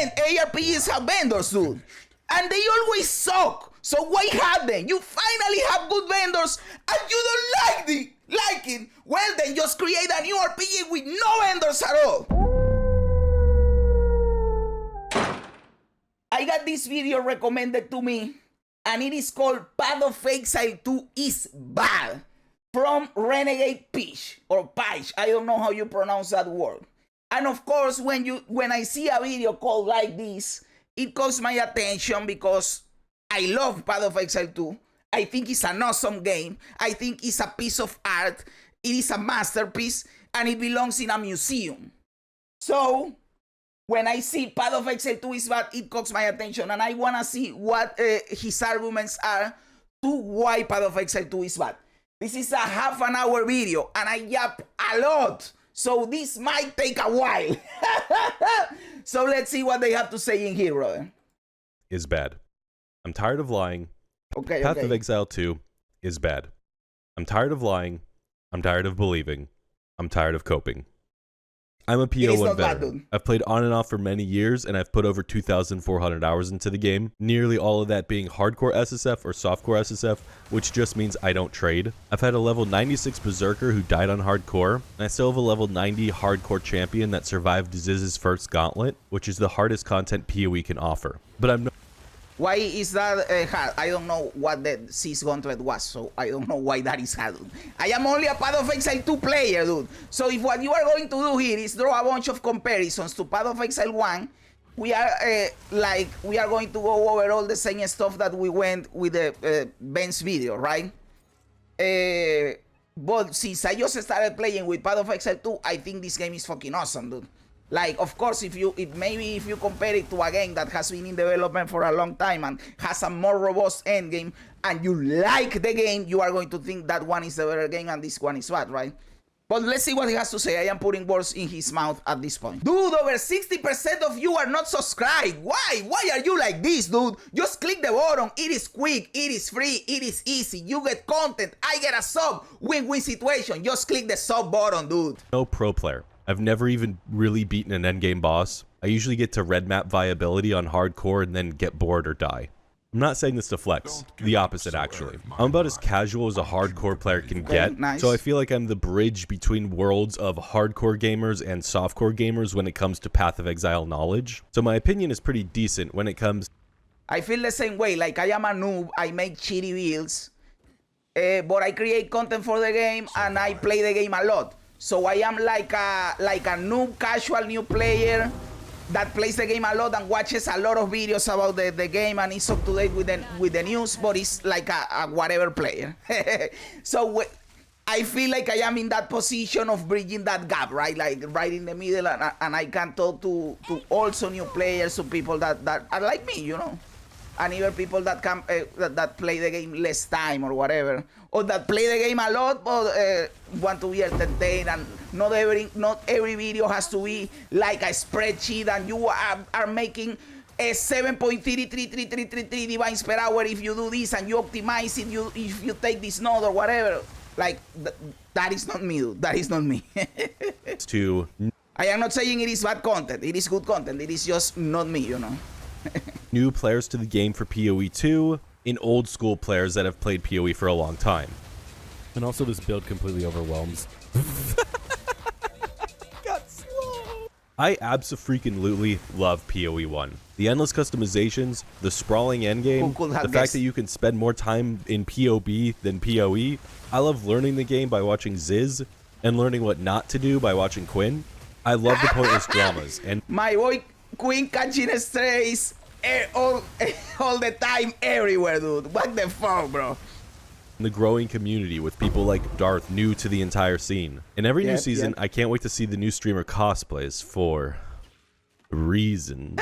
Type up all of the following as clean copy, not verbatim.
ARPGs have vendors, dude. And they always suck. So why have them? You finally have good vendors and you don't like it. Well, then just create a new RPG with no vendors at all. I got this video recommended to me, and it is called Path of Exile 2 is Bad, from Renegade Peach, or Peach, I don't know how you pronounce that word. And of course, when I see a video called like this, it calls my attention because I love Path of Exile 2. I think it's an awesome game. I think it's a piece of art. It is a masterpiece, and it belongs in a museum. So when I see Path of Exile 2 is bad, it caught my attention, and I want to see what his arguments are to why Path of Exile 2 is bad. This is a half-an-hour video, and I yap a lot, so this might take a while. So let's see what they have to say in here, brother. Is bad. I'm tired of lying. Okay, Path of Exile 2 is bad. I'm tired of lying. I'm tired of believing. I'm tired of coping. I'm a PO1 veteran. I've played on and off for many years, and I've put over 2,400 hours into the game, nearly all of that being hardcore SSF or softcore SSF, which just means I don't trade. I've had a level 96 Berserker who died on hardcore, and I still have a level 90 hardcore champion that survived Ziz's first gauntlet, which is the hardest content PoE can offer. But I'm no— Why is that hard? I don't know what the Cis Gauntlet was, so I don't know why that is hard, dude. I am only a Path of Exile 2 player, dude. So if what you are going to do here is draw a bunch of comparisons to Path of Exile 1, we are going to go over all the same stuff that we went with the Ben's video, right? But since I just started playing with Path of Exile 2, I think this game is fucking awesome, dude. Like, of course, if you compare it to a game that has been in development for a long time and has a more robust endgame, and you like the game, you are going to think that one is the better game and this one is bad, right? But let's see what he has to say. I am putting words in his mouth at this point. Dude, over 60% of you are not subscribed. Why? Why are you like this, dude? Just click the button. It is quick. It is free. It is easy. You get content. I get a sub. Win-win situation. Just click the sub button, dude. No pro player. I've never even really beaten an endgame boss. I usually get to red map viability on hardcore and then get bored or die. I'm not saying this to flex, the opposite actually. I'm about as casual as a hardcore player can get, so I feel like I'm the bridge between worlds of hardcore gamers and softcore gamers when it comes to Path of Exile knowledge. So my opinion is pretty decent when it comes— I feel the same way, like I am a noob, I make shitty builds, but I create content for the game and I play the game a lot. So I am like a noob, casual new player that plays the game a lot and watches a lot of videos about the game and is up to date with the news, but it's like a whatever player. So I feel like I am in that position of bridging that gap, right? Like right in the middle, and I can talk to also new players, to people that are like me, you know, and even people that can that play the game less time or whatever, or that play the game a lot but want to be entertained, and not every video has to be like a spreadsheet and you are making a 7.33333 divines per hour if you do this and you optimize it, if you take this node or whatever. Like that is not me, dude. That is not me. I am not saying it is bad content. It is good content. It is just not me, you know. New players to the game for PoE 2, in old school players that have played PoE for a long time. And also this build completely overwhelms. Got slow. I abso-freaking-lutely love PoE 1. The endless customizations, the sprawling endgame, the fact that you can spend more time in PoB than PoE. I love learning the game by watching Ziz and learning what not to do by watching Quinn. I love the pointless dramas. And my boy Quinn catching strays all the time, everywhere, dude. What the fuck, bro? The growing community with people like Darth new to the entire scene. In every new season, I can't wait to see the new streamer cosplays for reasons.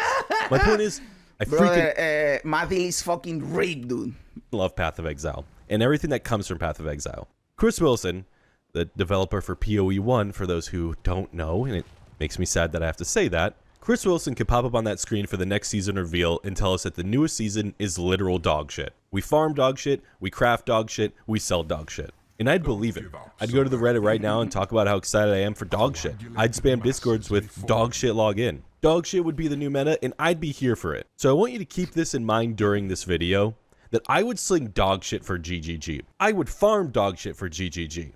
My point is, Mathil is fucking rigged, dude. Love Path of Exile and everything that comes from Path of Exile. Chris Wilson, the developer for PoE 1, for those who don't know, and it makes me sad that I have to say that, Chris Wilson could pop up on that screen for the next season reveal and tell us that the newest season is literal dog shit. We farm dog shit, we craft dog shit, we sell dog shit. And I'd believe it. I'd go to the Reddit right now and talk about how excited I am for dog shit. I'd spam Discords with dog shit login. Dog shit would be the new meta, and I'd be here for it. So I want you to keep this in mind during this video, that I would sling dog shit for GGG. I would farm dog shit for GGG.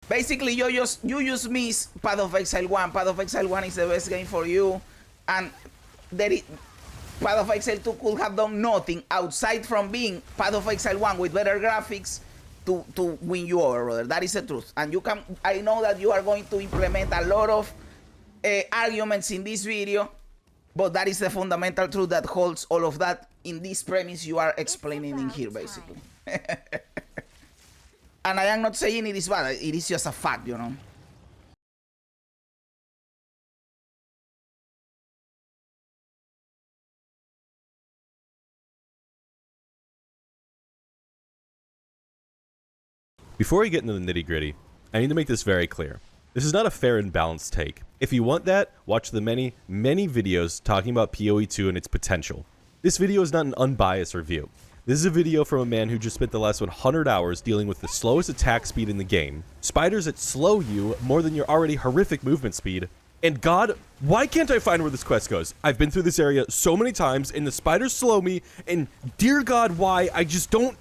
Basically, you just miss Path of Exile 1. Path of Exile 1 is the best game for you, and Path of Exile 2 could have done nothing outside from being Path of Exile 1 with better graphics to win you over, brother. That is the truth. And you can, I know that you are going to implement a lot of arguments in this video, but that is the fundamental truth that holds all of that in this premise you are explaining in here, basically. And I am not saying it is bad, it is just a fact, you know. Before we get into the nitty-gritty, I need to make this very clear. This is not a fair and balanced take. If you want that, watch the many, many videos talking about PoE 2 and its potential. This video is not an unbiased review. This is a video from a man who just spent the last 100 hours dealing with the slowest attack speed in the game, spiders that slow you more than your already horrific movement speed, and God, why can't I find where this quest goes? I've been through this area so many times, and the spiders slow me, and dear God, why? I just don't...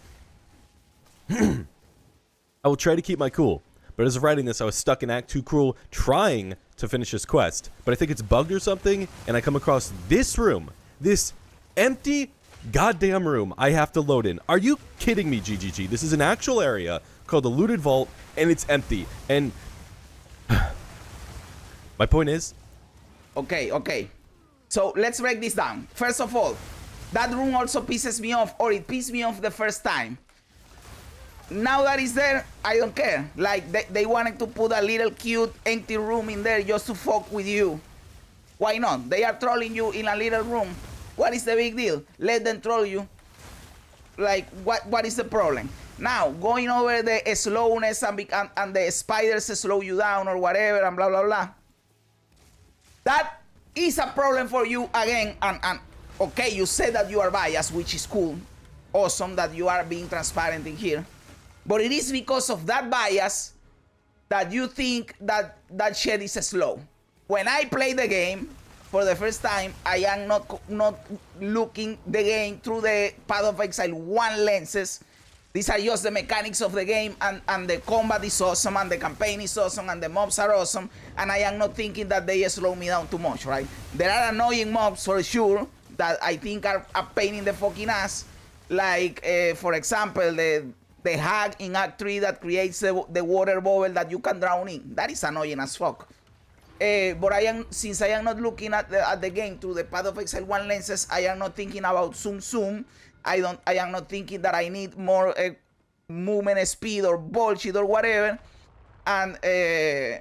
I will try to keep my cool, but as of writing this, I was stuck in Act 2 Cruel trying to finish this quest, but I think it's bugged or something, and I come across this room, this empty goddamn room I have to load in. Are you kidding me, GGG? This is an actual area called the Looted Vault, and it's empty, and... my point is... Okay. So, let's break this down. First of all, that room also pisses me off, or it pissed me off the first time. Now that it's there, I don't care. Like, they wanted to put a little cute empty room in there just to fuck with you. Why not? They are trolling you in a little room. What is the big deal? Let them troll you. Like, what is the problem? Now, going over the slowness and the spiders slow you down or whatever and blah, blah, blah. That is a problem for you again. And okay, you said that you are biased, which is cool. Awesome that you are being transparent in here. But it is because of that bias that you think that that shit is slow. When I play the game for the first time, I am not looking the game through the Path of Exile 1 lenses. These are just the mechanics of the game, and the combat is awesome, and the campaign is awesome, and the mobs are awesome, and I am not thinking that they slow me down too much, right? There are annoying mobs for sure that I think are a pain in the fucking ass, like, for example, the hag in Act 3 that creates the water bubble that you can drown in. That is annoying as fuck. But since I am not looking at the game through the Path of Exile 1 lenses, I am not thinking about zoom. I am not thinking that I need more movement speed or bullshit or whatever. And I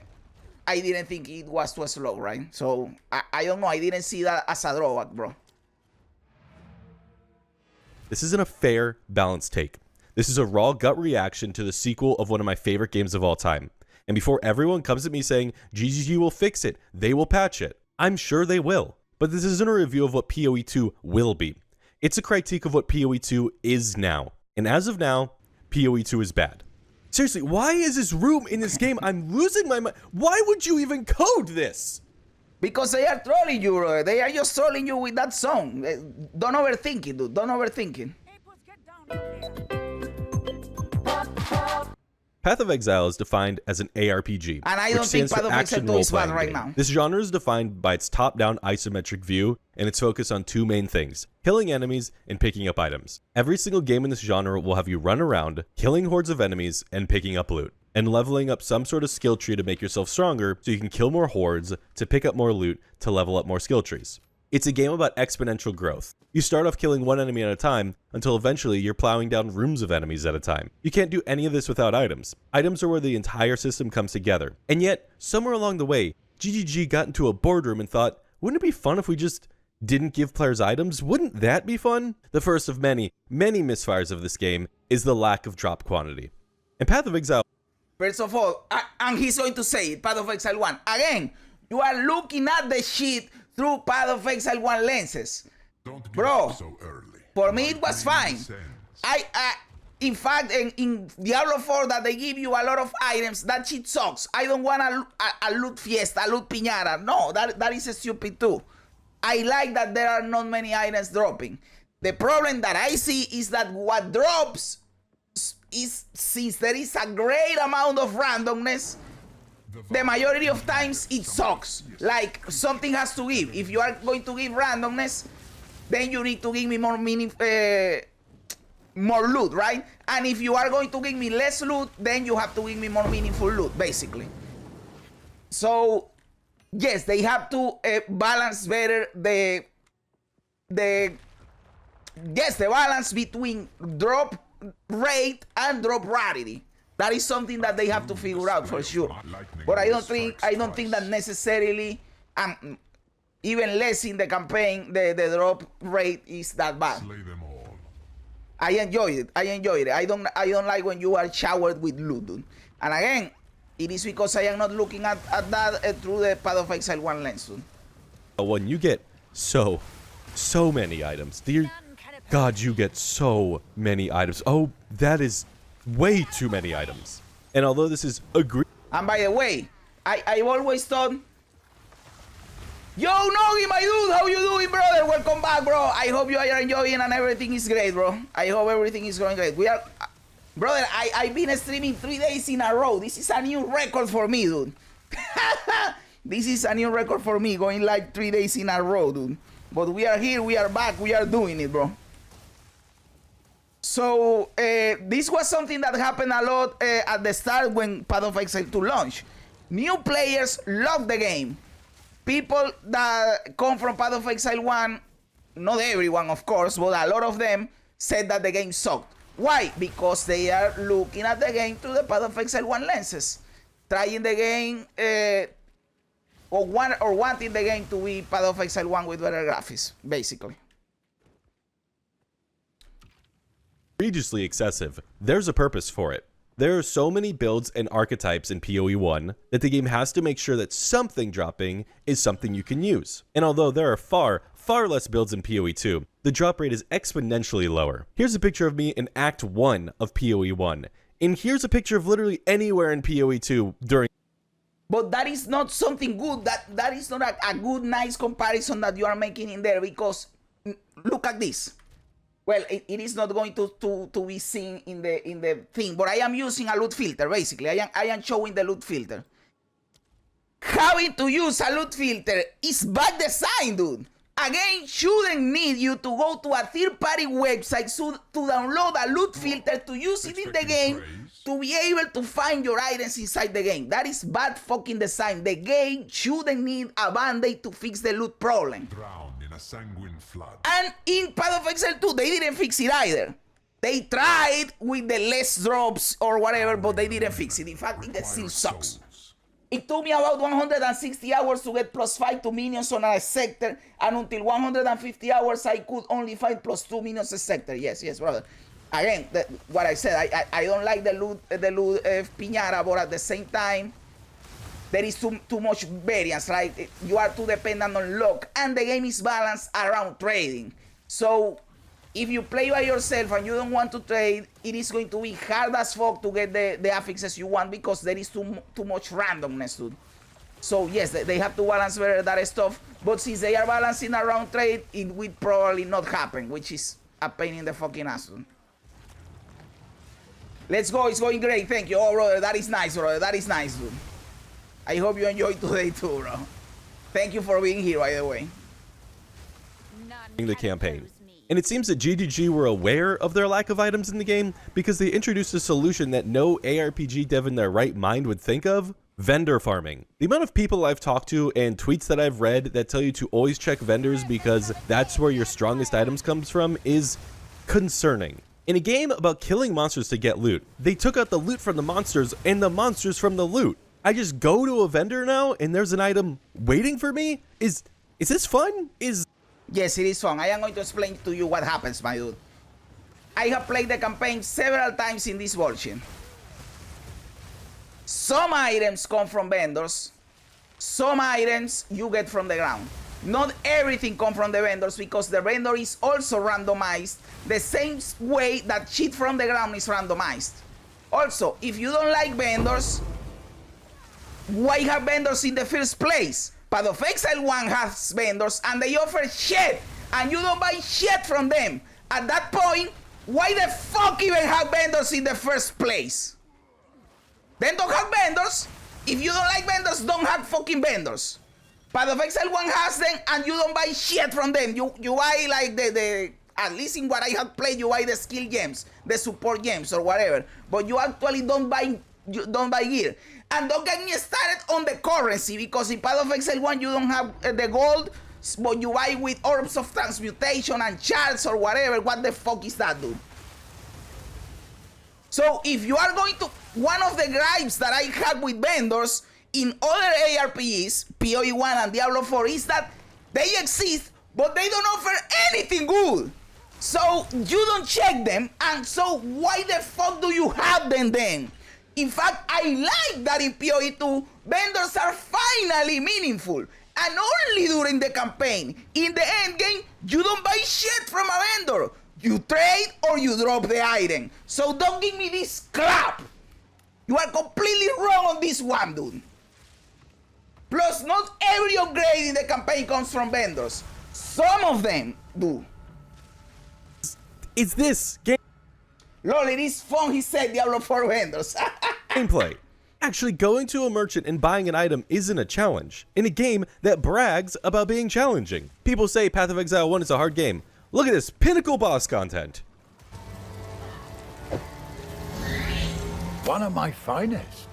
didn't think it was too slow, right? So I don't know. I didn't see that as a drawback, bro. This isn't a fair, balanced take. This is a raw gut reaction to the sequel of one of my favorite games of all time. And before everyone comes at me saying, GGG will fix it, they will patch it, I'm sure they will. But this isn't a review of what PoE 2 will be. It's a critique of what PoE 2 is now. And as of now, PoE 2 is bad. Seriously, why is this room in this game? I'm losing my mind. Why would you even code this? Because they are trolling you, bro. They are just trolling you with that song. Don't overthink it, dude. Don't overthink it. Path of Exile is defined as an ARPG, and I don't think Path of Exile 2 is bad right now. This genre is defined by its top-down isometric view and its focus on two main things: killing enemies and picking up items. Every single game in this genre will have you run around, killing hordes of enemies and picking up loot, and leveling up some sort of skill tree to make yourself stronger so you can kill more hordes, to pick up more loot, to level up more skill trees. It's a game about exponential growth. You start off killing one enemy at a time until eventually you're plowing down rooms of enemies at a time. You can't do any of this without items. Items are where the entire system comes together. And yet, somewhere along the way, GGG got into a boardroom and thought, wouldn't it be fun if we just didn't give players items? Wouldn't that be fun? The first of many, many misfires of this game is the lack of drop quantity. In Path of Exile... First of all, and he's going to say it, Path of Exile 1. Again, you are looking at the shit through Path of Exile 1 lenses. Don't give Bro, up so early. For me, it was fine. In fact, in Diablo 4 that they give you a lot of items, that shit sucks. I don't want a loot fiesta, a loot piñata. No, that is stupid too. I like that there are not many items dropping. The problem that I see is that what drops is, since there is a great amount of randomness, the majority of times it sucks. Like, something has to give. If you are going to give randomness, then you need to give me more more loot, right? And if you are going to give me less loot, then you have to give me more meaningful loot, basically. So, yes, they have to balance better the balance between drop rate and drop rarity. That is something that they have to figure out for sure. But I don't think that necessarily, even less in the campaign, the drop rate is that bad. I enjoy it. I don't like when you are showered with loot, dude. And again, it is because I am not looking at that through the Path of Exile 1 lens, dude. When you get so many items, dear God, you get so many items. Oh, that is way too many items. And although this is agree. And by the way, I've always thought, yo, Nogi, my dude, how you doing, brother? Welcome back, bro. I hope you are enjoying and everything is great, bro. I hope everything is going great. We are, brother, I've been streaming 3 days in a row. This is a new record for me, dude. This is a new record for me, going like 3 days in a row, dude. But we are here, we are back, we are doing it, bro. So, this was something that happened a lot at the start when Path of Exile 2 launched. New players love the game. People that come from Path of Exile 1, not everyone of course, but a lot of them said that the game sucked. Why? Because they are looking at the game through the Path of Exile 1 lenses. Trying the game, or wanting the game to be Path of Exile 1 with better graphics, basically. Egregiously excessive. There's a purpose for it. There are so many builds and archetypes in PoE 1 that the game has to make sure that something dropping is something you can use. And although there are far less builds in PoE 2, the drop rate is exponentially lower. Here's a picture of me in Act 1 of PoE 1, and here's a picture of literally anywhere in PoE 2 during. But that is not something good. That is not a good, nice comparison that you are making in there, because look at this. Well, it is not going to be seen in the thing, but I am using a loot filter, basically. I am showing the loot filter. Having to use a loot filter is bad design, dude. Again, shouldn't need you to go to a third-party website to download a loot filter to use it in the game to be able to find your items inside the game. That is bad fucking design. The game shouldn't need a band-aid to fix the loot problem. Sanguine flood. And in Path of Exile 2, they didn't fix it either. They tried with the less drops or whatever, but they didn't fix it. In fact, it still sucks. It took me about 160 hours to get +5 to minions on a sector, and until 150 hours, I could only find +2 minions a sector. Yes, brother. Again, what I said, I don't like the loot piñata, but at the same time, there is too much variance, right? You are too dependent on luck, and the game is balanced around trading. So, if you play by yourself and you don't want to trade, it is going to be hard as fuck to get the affixes you want, because there is too much randomness, dude. So, yes, they have to balance better that stuff, but since they are balancing around trade, it will probably not happen, which is a pain in the fucking ass, dude. Let's go, it's going great, thank you. Oh, brother, that is nice, brother, that is nice, dude. I hope you enjoyed today too, bro. Thank you for being here, by the way. The campaign. And it seems that GDG were aware of their lack of items in the game because they introduced a solution that no ARPG dev in their right mind would think of: vendor farming. The amount of people I've talked to and tweets that I've read that tell you to always check vendors because that's where your strongest items comes from is concerning. In a game about killing monsters to get loot, they took out the loot from the monsters and the monsters from the loot. I just go to a vendor now and there's an item waiting for me? Is this fun? Yes, it is fun. I am going to explain to you what happens, my dude. I have played the campaign several times in this version. Some items come from vendors. Some items you get from the ground. not everything comes from the vendors, because the vendor is also randomized the same way that shit from the ground is randomized. Also, if you don't like vendors, why have vendors in the first place? Path of Exile 1 has vendors and they offer shit, and you don't buy shit from them. At that point, why the fuck even have vendors in the first place? Then don't have vendors. If you don't like vendors, don't have fucking vendors. Path of Exile 1 has them and you don't buy shit from them. You buy like the at least in what I have played, you buy the skill gems, the support gems or whatever. But you actually don't buy gear. And don't get me started on the currency, because in Path of Exile 1 you don't have the gold, but you buy with orbs of transmutation and shards or whatever. What the fuck is that, dude? So if you are going to, one of the gripes that I have with vendors in other ARPGs, PoE 1 and Diablo 4, is that they exist, but they don't offer anything good. So you don't check them, and so why the fuck do you have them then? In fact, I like that in PoE 2, vendors are finally meaningful. And only during the campaign. In the end game, you don't buy shit from a vendor. You trade or you drop the item. So don't give me this crap. You are completely wrong on this one, dude. Plus, not every upgrade in the campaign comes from vendors. Some of them do. It's this game. Lol, it is fun, he said, Diablo 4 vendors. Gameplay. Actually, going to a merchant and buying an item isn't a challenge in a game that brags about being challenging. People say Path of Exile 1 is a hard game. Look at this pinnacle boss content. One of my finest.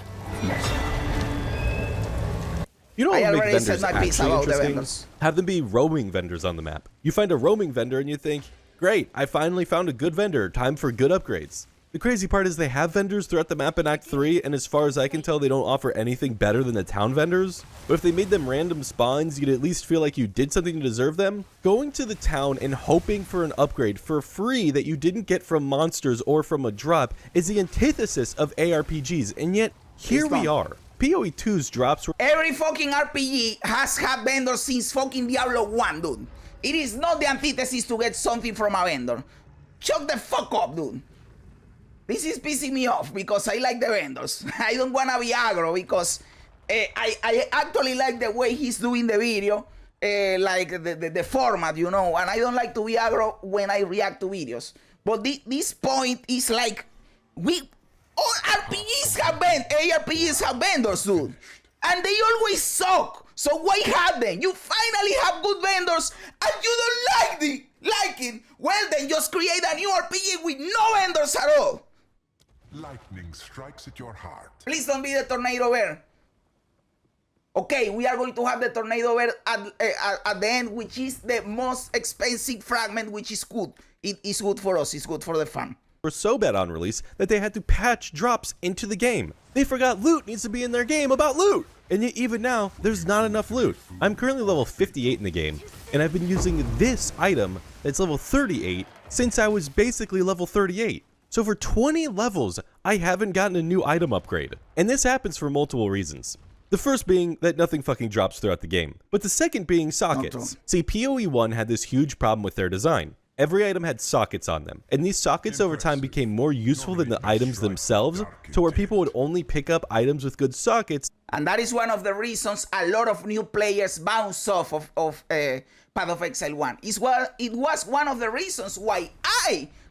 You know what would make vendors actually interesting? Vendors. Have them be roaming vendors on the map. You find a roaming vendor and you think, great, I finally found a good vendor, time for good upgrades. The crazy part is they have vendors throughout the map in Act 3, and as far as I can tell, they don't offer anything better than the town vendors. But if they made them random spawns, you'd at least feel like you did something to deserve them. Going to the town and hoping for an upgrade for free that you didn't get from monsters or from a drop is the antithesis of ARPGs, and yet here we are. PoE 2's drops were— Every fucking RPG has had vendors since fucking Diablo 1, dude. It is not the antithesis to get something from a vendor. Shut the fuck up, dude. This is pissing me off because I like the vendors. I don't want to be aggro because I actually like the way he's doing the video, like the format, you know, and I don't like to be aggro when I react to videos. But this point is like, all RPGs have ARPGs have vendors, dude. And they always suck. So why have them? You finally have good vendors and you don't like it. Well, then just create a new RPG with no vendors at all. Lightning strikes at your heart. Please don't be the tornado bear. Okay, we are going to have the tornado bear at the end, which is the most expensive fragment, which is good. It is good for us. It's good for the fun. Were so bad on release that they had to patch drops into the game. They forgot loot needs to be in their game about loot. And yet even now, there's not enough loot. I'm currently level 58 in the game, and I've been using this item that's level 38 since I was basically level 38. So for 20 levels, I haven't gotten a new item upgrade. And this happens for multiple reasons. The first being that nothing fucking drops throughout the game. But the second being sockets. See, PoE 1 had this huge problem with their design. Every item had sockets on them, and these sockets over time became more useful than the items themselves, to where people would only pick up items with good sockets. And that is one of the reasons a lot of new players bounce off of Path of Exile 1. It was one of the reasons why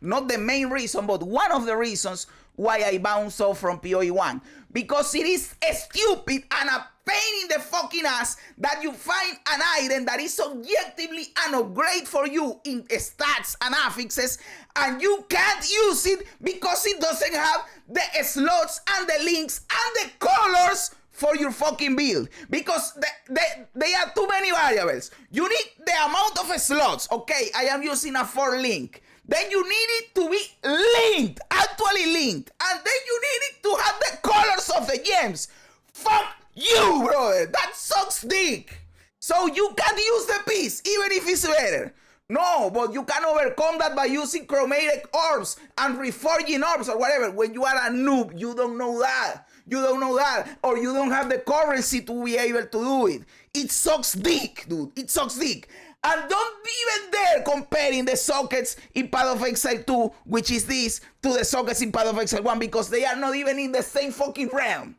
not the main reason, but one of the reasons why I bounced off from PoE 1. Because it is stupid and a pain in the fucking ass that you find an item that is objectively an upgrade for you in stats and affixes, and you can't use it because it doesn't have the slots and the links and the colors for your fucking build, because they have too many variables. You need the amount of slots. Okay, I am using a 4 link. Then you need it to be linked, actually linked. And then you need it to have the colors of the gems. Fuck you, brother. That sucks dick. So you can't use the piece, even if it's better. No, but you can overcome that by using chromatic orbs and reforging orbs or whatever. When you are a noob, you don't know that. You don't know that, or you don't have the currency to be able to do it. It sucks dick, dude. It sucks dick. And don't even dare comparing the sockets in Path of Exile 2, which is this, to the sockets in Path of Exile 1, because they are not even in the same fucking realm.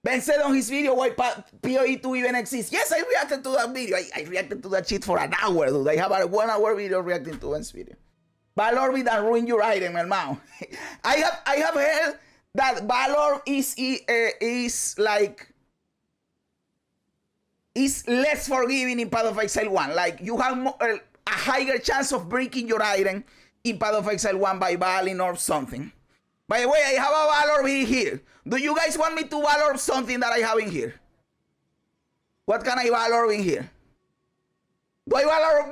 Ben said on his video why PoE 2 even exists. Yes, I reacted to that video. I reacted to that shit for an hour, dude. I have a 1 hour video reacting to Ben's video. Valor will ruin your item, hermano. I have heard that Valor is less forgiving in Path of Exile 1. Like, you have a higher chance of breaking your item in Path of Exile 1 by Valin or something. By the way, I have a Valor here. Do you guys want me to Valor something that I have in here? What can I Valor in here? Do I Valor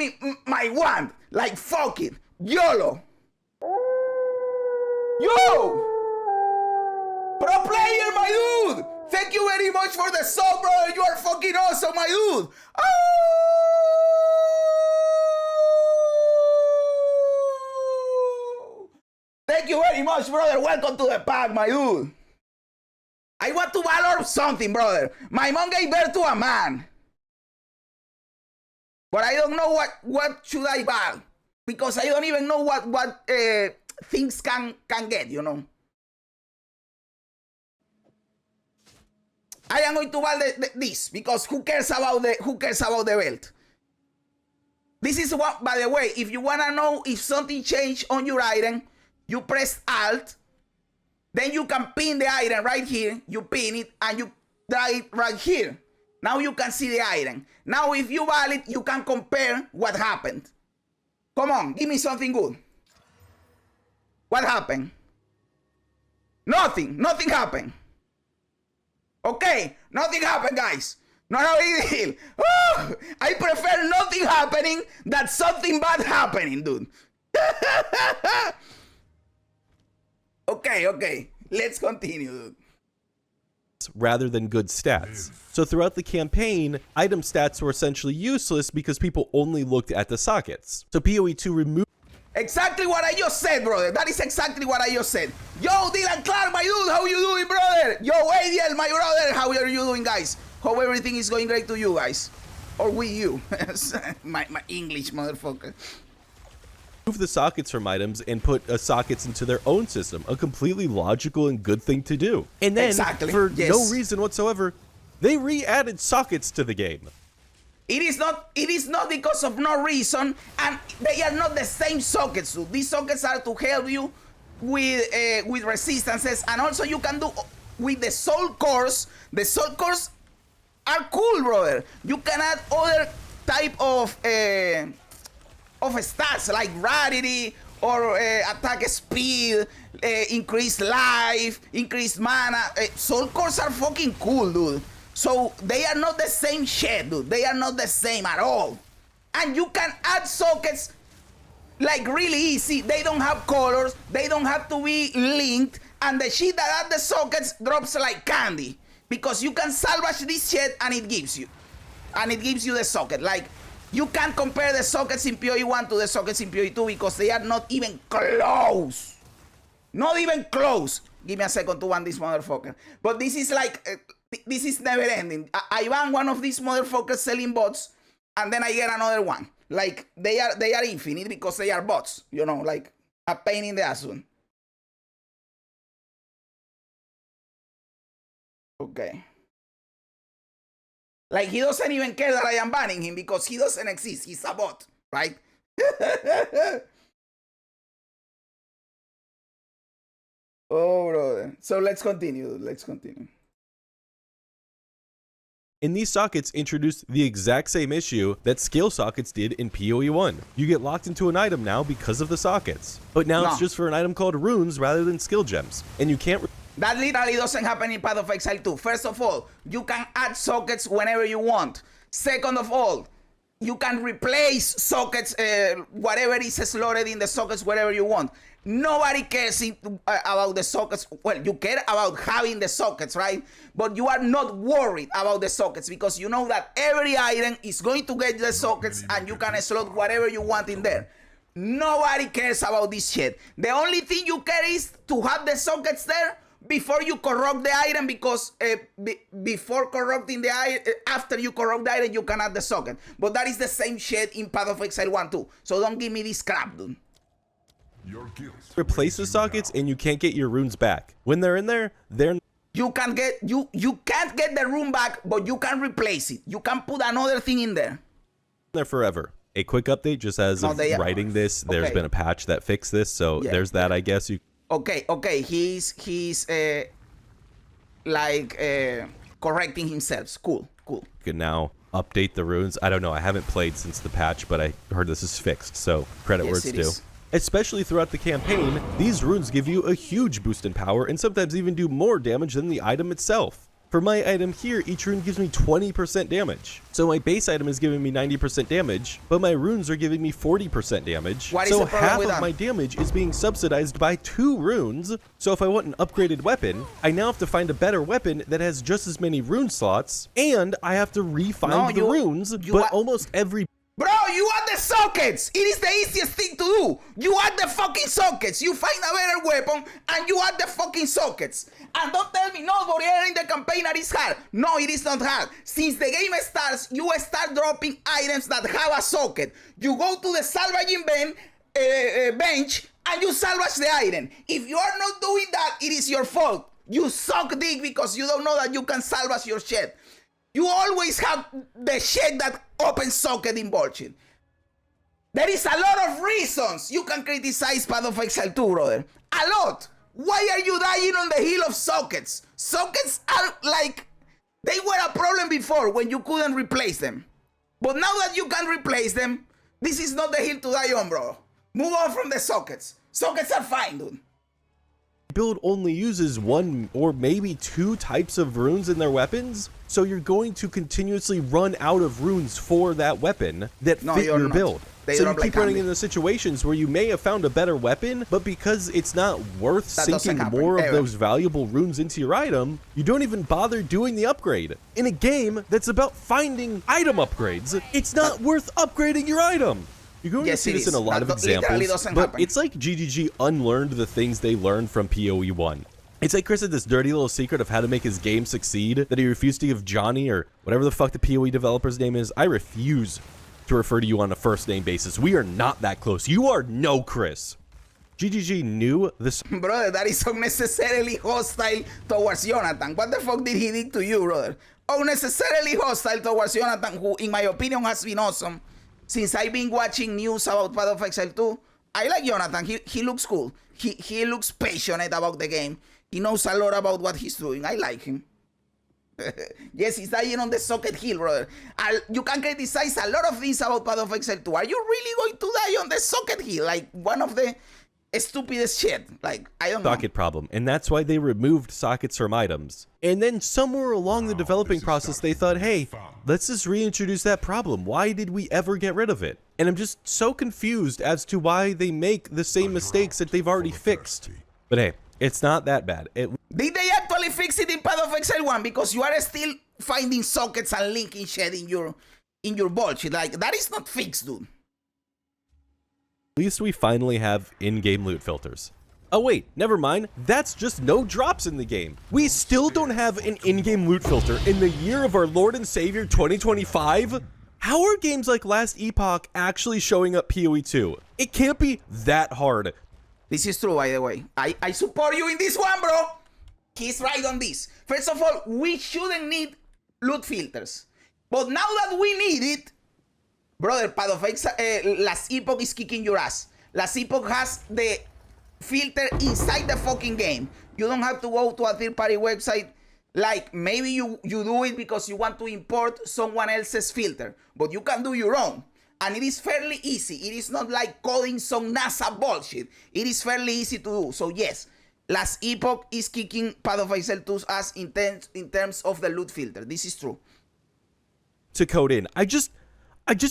my wand? Like, fuck it. YOLO. Yo! Pro player, my dude! Thank you very much for the sub, brother. You are fucking awesome, my dude. Oh! Thank you very much, brother. Welcome to the pack, my dude. I want to Valor something, brother. My mom gave birth to a man. But I don't know what should I Val. Because I don't even know what things can get, you know. I am going to Val this because who cares about the belt? This is what, by the way, if you wanna know if something changed on your item, you press Alt, then you can pin the item right here. You pin it and you drag it right here. Now you can see the item. Now if you Val it, you can compare what happened. Come on, give me something good. What happened? Nothing happened. Okay, nothing happened, guys. Not a big deal. Oh, I prefer nothing happening than something bad happening, dude. Okay. Let's continue, dude. Rather than good stats. So throughout the campaign, item stats were essentially useless because people only looked at the sockets. So PoE 2 removed exactly what I just said, brother. That is exactly what I just said. Yo, Dylan Clark, my dude, how you doing, brother? Yo, ADL, my brother, how are you doing, guys? Hope everything is going great to you guys. Or with you. my English motherfucker. Remove the sockets from items and put sockets into their own system, a completely logical and good thing to do. And then, for no reason whatsoever, they re-added sockets to the game. It is not because of no reason, and they are not the same sockets. So these sockets are to help you with resistances, and also you can do with the soul cores. The soul cores are cool, brother. You can add other type of stats like rarity or attack speed, increased life, increased mana. Soul cores are fucking cool, dude. So they are not the same shit, dude. They are not the same at all. And you can add sockets like really easy. They don't have colors. They don't have to be linked. And the shit that add the sockets drops like candy. Because you can salvage this shit and it gives you. And it gives you the socket. Like, you can't compare the sockets in PoE 1 to the sockets in PoE 2 because they are not even close. Not even close. Give me a second to ban this motherfucker. But this is like... this is never ending. I ban one of these motherfuckers selling bots, and then I get another one. Like, they are infinite because they are bots. You know, like a pain in the ass one. Okay. Like, he doesn't even care that I am banning him because he doesn't exist. He's a bot, right? Oh, brother. So let's continue. Let's continue. And these sockets introduced the exact same issue that skill sockets did in PoE 1. You get locked into an item now because of the sockets. But now it's just for an item called runes rather than skill gems. And you can't... That literally doesn't happen in Path of Exile 2. First of all, you can add sockets whenever you want. Second of all, you can replace sockets, whatever is slotted in the sockets, wherever you want. Nobody cares about the sockets. Well, you care about having the sockets, right? But you are not worried about the sockets because you know that every item is going to get the sockets and you can slot whatever you want in there. Nobody cares about this shit. The only thing you care is to have the sockets there before you corrupt the item, because before corrupting the item, after you corrupt the item, you can add the socket. But that is the same shit in Path of Exile 1 too. So don't give me this crap, dude. Replace the sockets and you can't get your runes back. When they're in there, they're You can't get the rune back, but you can replace it. You can put another thing in there. there forever. A quick update, just as of writing this, there's been a patch that fixed this, so there's that, I guess. Okay, he's correcting himself. Cool. You can now update the runes. I don't know, I haven't played since the patch, but I heard this is fixed, so credit where it's due. Especially throughout the campaign, these runes give you a huge boost in power and sometimes even do more damage than the item itself. For my item here, each rune gives me 20% damage. So my base item is giving me 90% damage, but my runes are giving me 40% damage. So half of my damage is being subsidized by 2 runes. So if I want an upgraded weapon, I now have to find a better weapon that has just as many rune slots, and I have to refind the runes, but almost every... Bro, you add the sockets! It is the easiest thing to do! You add the fucking sockets! You find a better weapon, and you add the fucking sockets! And don't tell me, no, Boreal in the campaign that is hard. No, it is not hard. Since the game starts, you start dropping items that have a socket. You go to the salvaging bench, and you salvage the item. If you are not doing that, it is your fault. You suck dick because you don't know that you can salvage your shit. You always have the shit that opens socket in bullshit. There is a lot of reasons you can criticize Path of Exile 2, brother. A lot. Why are you dying on the hill of sockets? Sockets are like, they were a problem before when you couldn't replace them. But now that you can replace them, this is not the hill to die on, bro. Move on from the sockets. Sockets are fine, dude. Build only uses 1 or maybe 2 types of runes in their weapons, so you're going to continuously run out of runes for that weapon that fit your build. So you keep running into situations where you may have found a better weapon, but because it's not worth sinking more of those valuable runes into your item, you don't even bother doing the upgrade. In a game that's about finding item upgrades, it's not worth upgrading your item. You're going to see this in a lot of examples, but it's like GGG unlearned the things they learned from PoE 1. It's like Chris had this dirty little secret of how to make his game succeed that he refused to give Johnny, or whatever the fuck the PoE developer's name is. I refuse to refer to you on a first name basis. We are not that close. You are no Chris. GGG knew this. Brother, that is unnecessarily hostile towards Jonathan. What the fuck did he do to you, brother? Unnecessarily hostile towards Jonathan, who in my opinion has been awesome. Since I've been watching news about Path of Exile 2, I like Jonathan. He looks cool. He looks passionate about the game. He knows a lot about what he's doing. I like him. Yes, he's dying on the socket hill, brother. You can criticize a lot of things about Path of Exile 2. Are you really going to die on the socket hill? Like, one of the stupidest shit. Like, I don't know. Socket problem, and that's why they removed sockets from items. And then somewhere along the developing process, they thought, hey, let's just reintroduce that problem. Why did we ever get rid of it? And I'm just so confused as to why they make the same mistakes that they've already fixed. But hey, it's not that bad. Did they actually fix it in Path of Exile 1? Because you are still finding sockets and linking shit in your bullshit. Like, that is not fixed, dude. At least we finally have in-game loot filters. Oh wait, never mind. That's just no drops in the game. We still don't have an in-game loot filter in the year of our Lord and Savior 2025? How are games like Last Epoch actually showing up PoE 2? It can't be that hard. This is true, by the way. I support you in this one, bro. He's right on this. First of all, we shouldn't need loot filters. But now that we need it, brother, Path of Exile, Last Epoch is kicking your ass. Last Epoch has the filter inside the fucking game. You don't have to go to a third-party website. Like, maybe you do it because you want to import someone else's filter, but you can do your own. And it is fairly easy. It is not like coding some NASA bullshit. It is fairly easy to do. So yes, Last Epoch is kicking Path of Exile 2's ass in terms of the loot filter. This is true. To code in. I just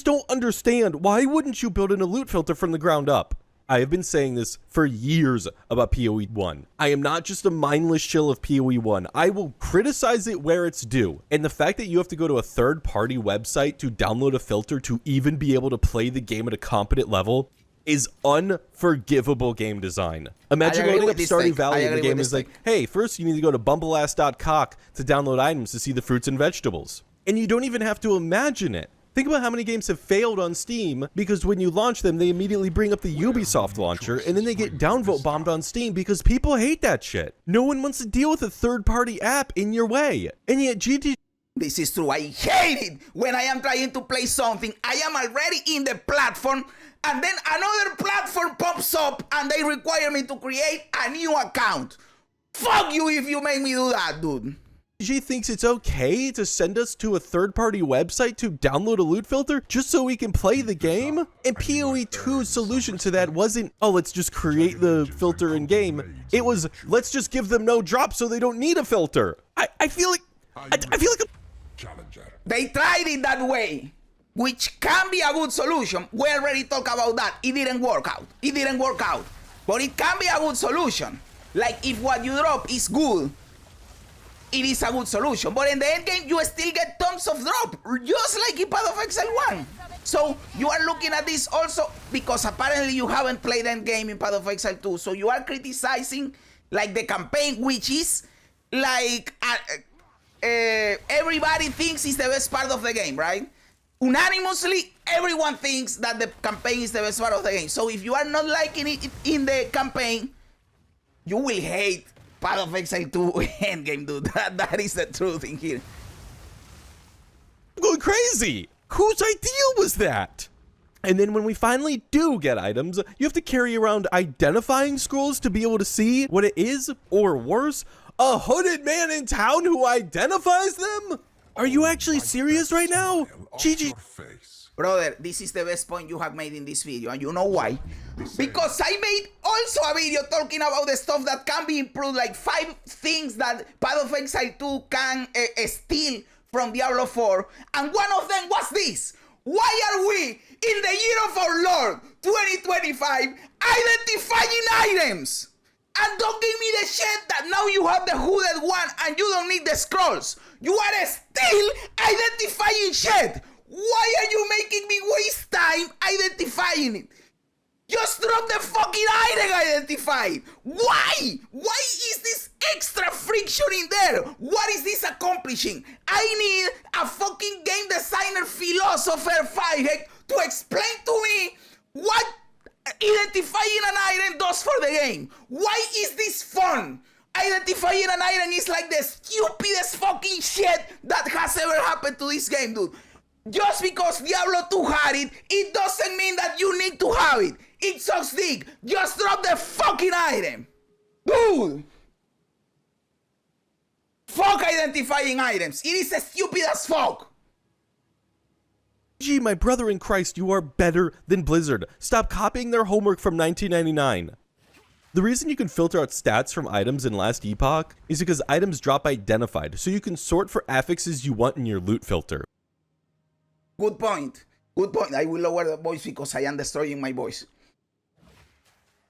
don't understand. Why wouldn't you build in a loot filter from the ground up? I have been saying this for years about PoE 1. I am not just a mindless shill of PoE 1. I will criticize it where it's due. And the fact that you have to go to a third-party website to download a filter to even be able to play the game at a competent level, is unforgivable game design. Imagine loading up Stardew Valley and the game is like, hey, first you need to go to bumbleass.cock to download items to see the fruits and vegetables. And you don't even have to imagine it. Think about how many games have failed on Steam because when you launch them, they immediately bring up the Ubisoft launcher and then they get downvote bombed on Steam because people hate that shit. No one wants to deal with a third-party app in your way. And yet GT... This is true. I hate it when I am trying to play something. I am already in the platform and then another platform pops up and they require me to create a new account. Fuck you if you make me do that, dude. G thinks it's okay to send us to a third-party website to download a loot filter just so we can play the game? And PoE 2's solution to that wasn't, oh, let's just create the filter in game. It was, let's just give them no drop so they don't need a filter. I feel like Challenger. They tried it that way, which can be a good solution. We already talked about that. It didn't work out. It didn't work out. But it can be a good solution. Like if what you drop is good, it is a good solution. But in the end game, you still get tons of drop, just like in Path of Exile 1. So you are looking at this also because apparently you haven't played end game in Path of Exile 2. So you are criticizing like the campaign, which is like everybody thinks is the best part of the game, right? Unanimously, everyone thinks that the campaign is the best part of the game. So if you are not liking it in the campaign, you will hate Path of Exile 2 endgame, dude. That is the truth in here. I'm going crazy. Whose idea was that? And then when we finally do get items, you have to carry around identifying scrolls to be able to see what it is, or worse, a hooded man in town who identifies them? Are you actually serious right now? GG. Brother, this is the best point you have made in this video, and you know why? Because I made also a video talking about the stuff that can be improved, like 5 things that Path of Exile 2 can steal from Diablo 4, and one of them was this. Why are we, in the year of our Lord, 2025, identifying items? And don't give me the shit that now you have the hooded one and you don't need the scrolls. You are still identifying shit. Why are you making me waste time identifying it? Just drop the fucking item identified. Why? Why is this extra friction in there? What is this accomplishing? I need a fucking game designer philosopher Firehead to explain to me what identifying an item does for the game. Why is this fun? Identifying an item is like the stupidest fucking shit that has ever happened to this game, dude. Just because Diablo 2 had it, it doesn't mean that you need to have it. It sucks dick. Just drop the fucking item. Dude. Fuck identifying items. It is as stupid as fuck. Gee, my brother in Christ, you are better than Blizzard. Stop copying their homework from 1999. The reason you can filter out stats from items in Last Epoch is because items drop identified, so you can sort for affixes you want in your loot filter. Good point. Good point. I will lower the voice because I am destroying my voice.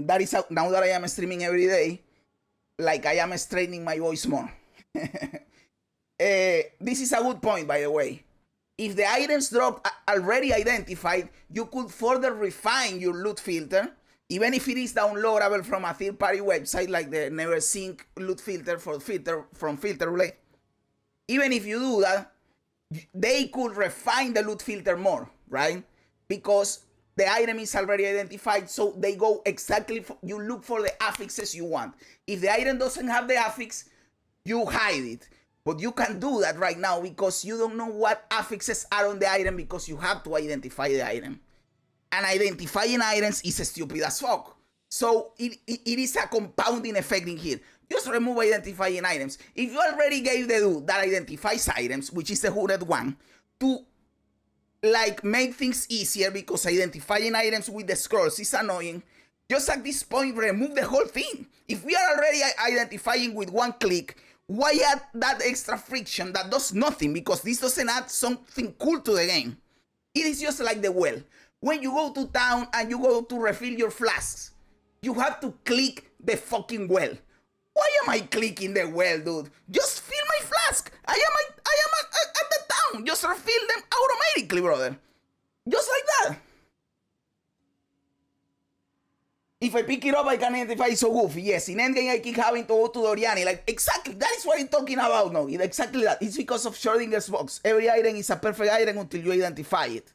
That is how, now that I am streaming every day, like I am straightening my voice more. This is a good point, by the way. If the items dropped already identified, you could further refine your loot filter, even if it is downloadable from a third-party website like the NeverSync loot filter from Filterblade. Even if you do that, they could refine the loot filter more, right? Because the item is already identified, so they go exactly for, you look for the affixes you want. If the item doesn't have the affix, you hide it. But you can do that right now because you don't know what affixes are on the item because you have to identify the item. And identifying items is stupid as fuck. So it is a compounding effect in here. Just remove identifying items. If you already gave the dude that identifies items, which is the hooded one, to like make things easier because identifying items with the scrolls is annoying, just at this point remove the whole thing. If we are already identifying with one click, why add that extra friction that does nothing? Because this doesn't add something cool to the game. It is just like the well. When you go to town and you go to refill your flasks, you have to click the fucking well. Why am I clicking the well, dude? Just fill my flask. I am at the town. Just refill them automatically, brother. Just like that. If I pick it up, I can identify it's so goofy. Yes, in endgame, I keep having to go to Doriani. Like, exactly, that is what I'm talking about now. It's exactly that. It's because of Schrodinger's box. Every item is a perfect item until you identify it.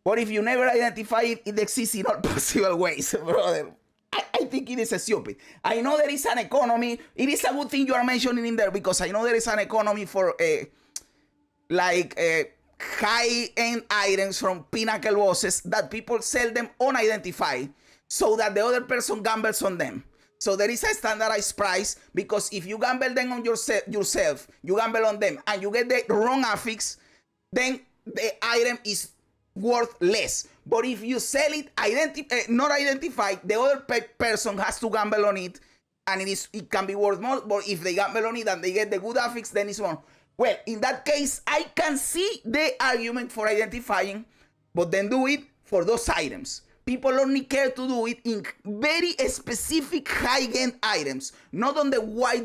But if you never identify it, it exists in all possible ways, brother. I think it is stupid. I know there is an economy. It is a good thing you are mentioning in there because I know there is an economy for high-end items from pinnacle bosses that people sell them unidentified so that the other person gambles on them. So there is a standardized price because if you gamble them on yourself, you gamble on them, and you get the wrong affix, then the item is worth less. But if you sell it not identified, the other person has to gamble on it, and it can be worth more. But if they gamble on it and they get the good affix, then it's more. Well, in that case, I can see the argument for identifying, but then do it for those items. People only care to do it in very specific high-end items, not on the white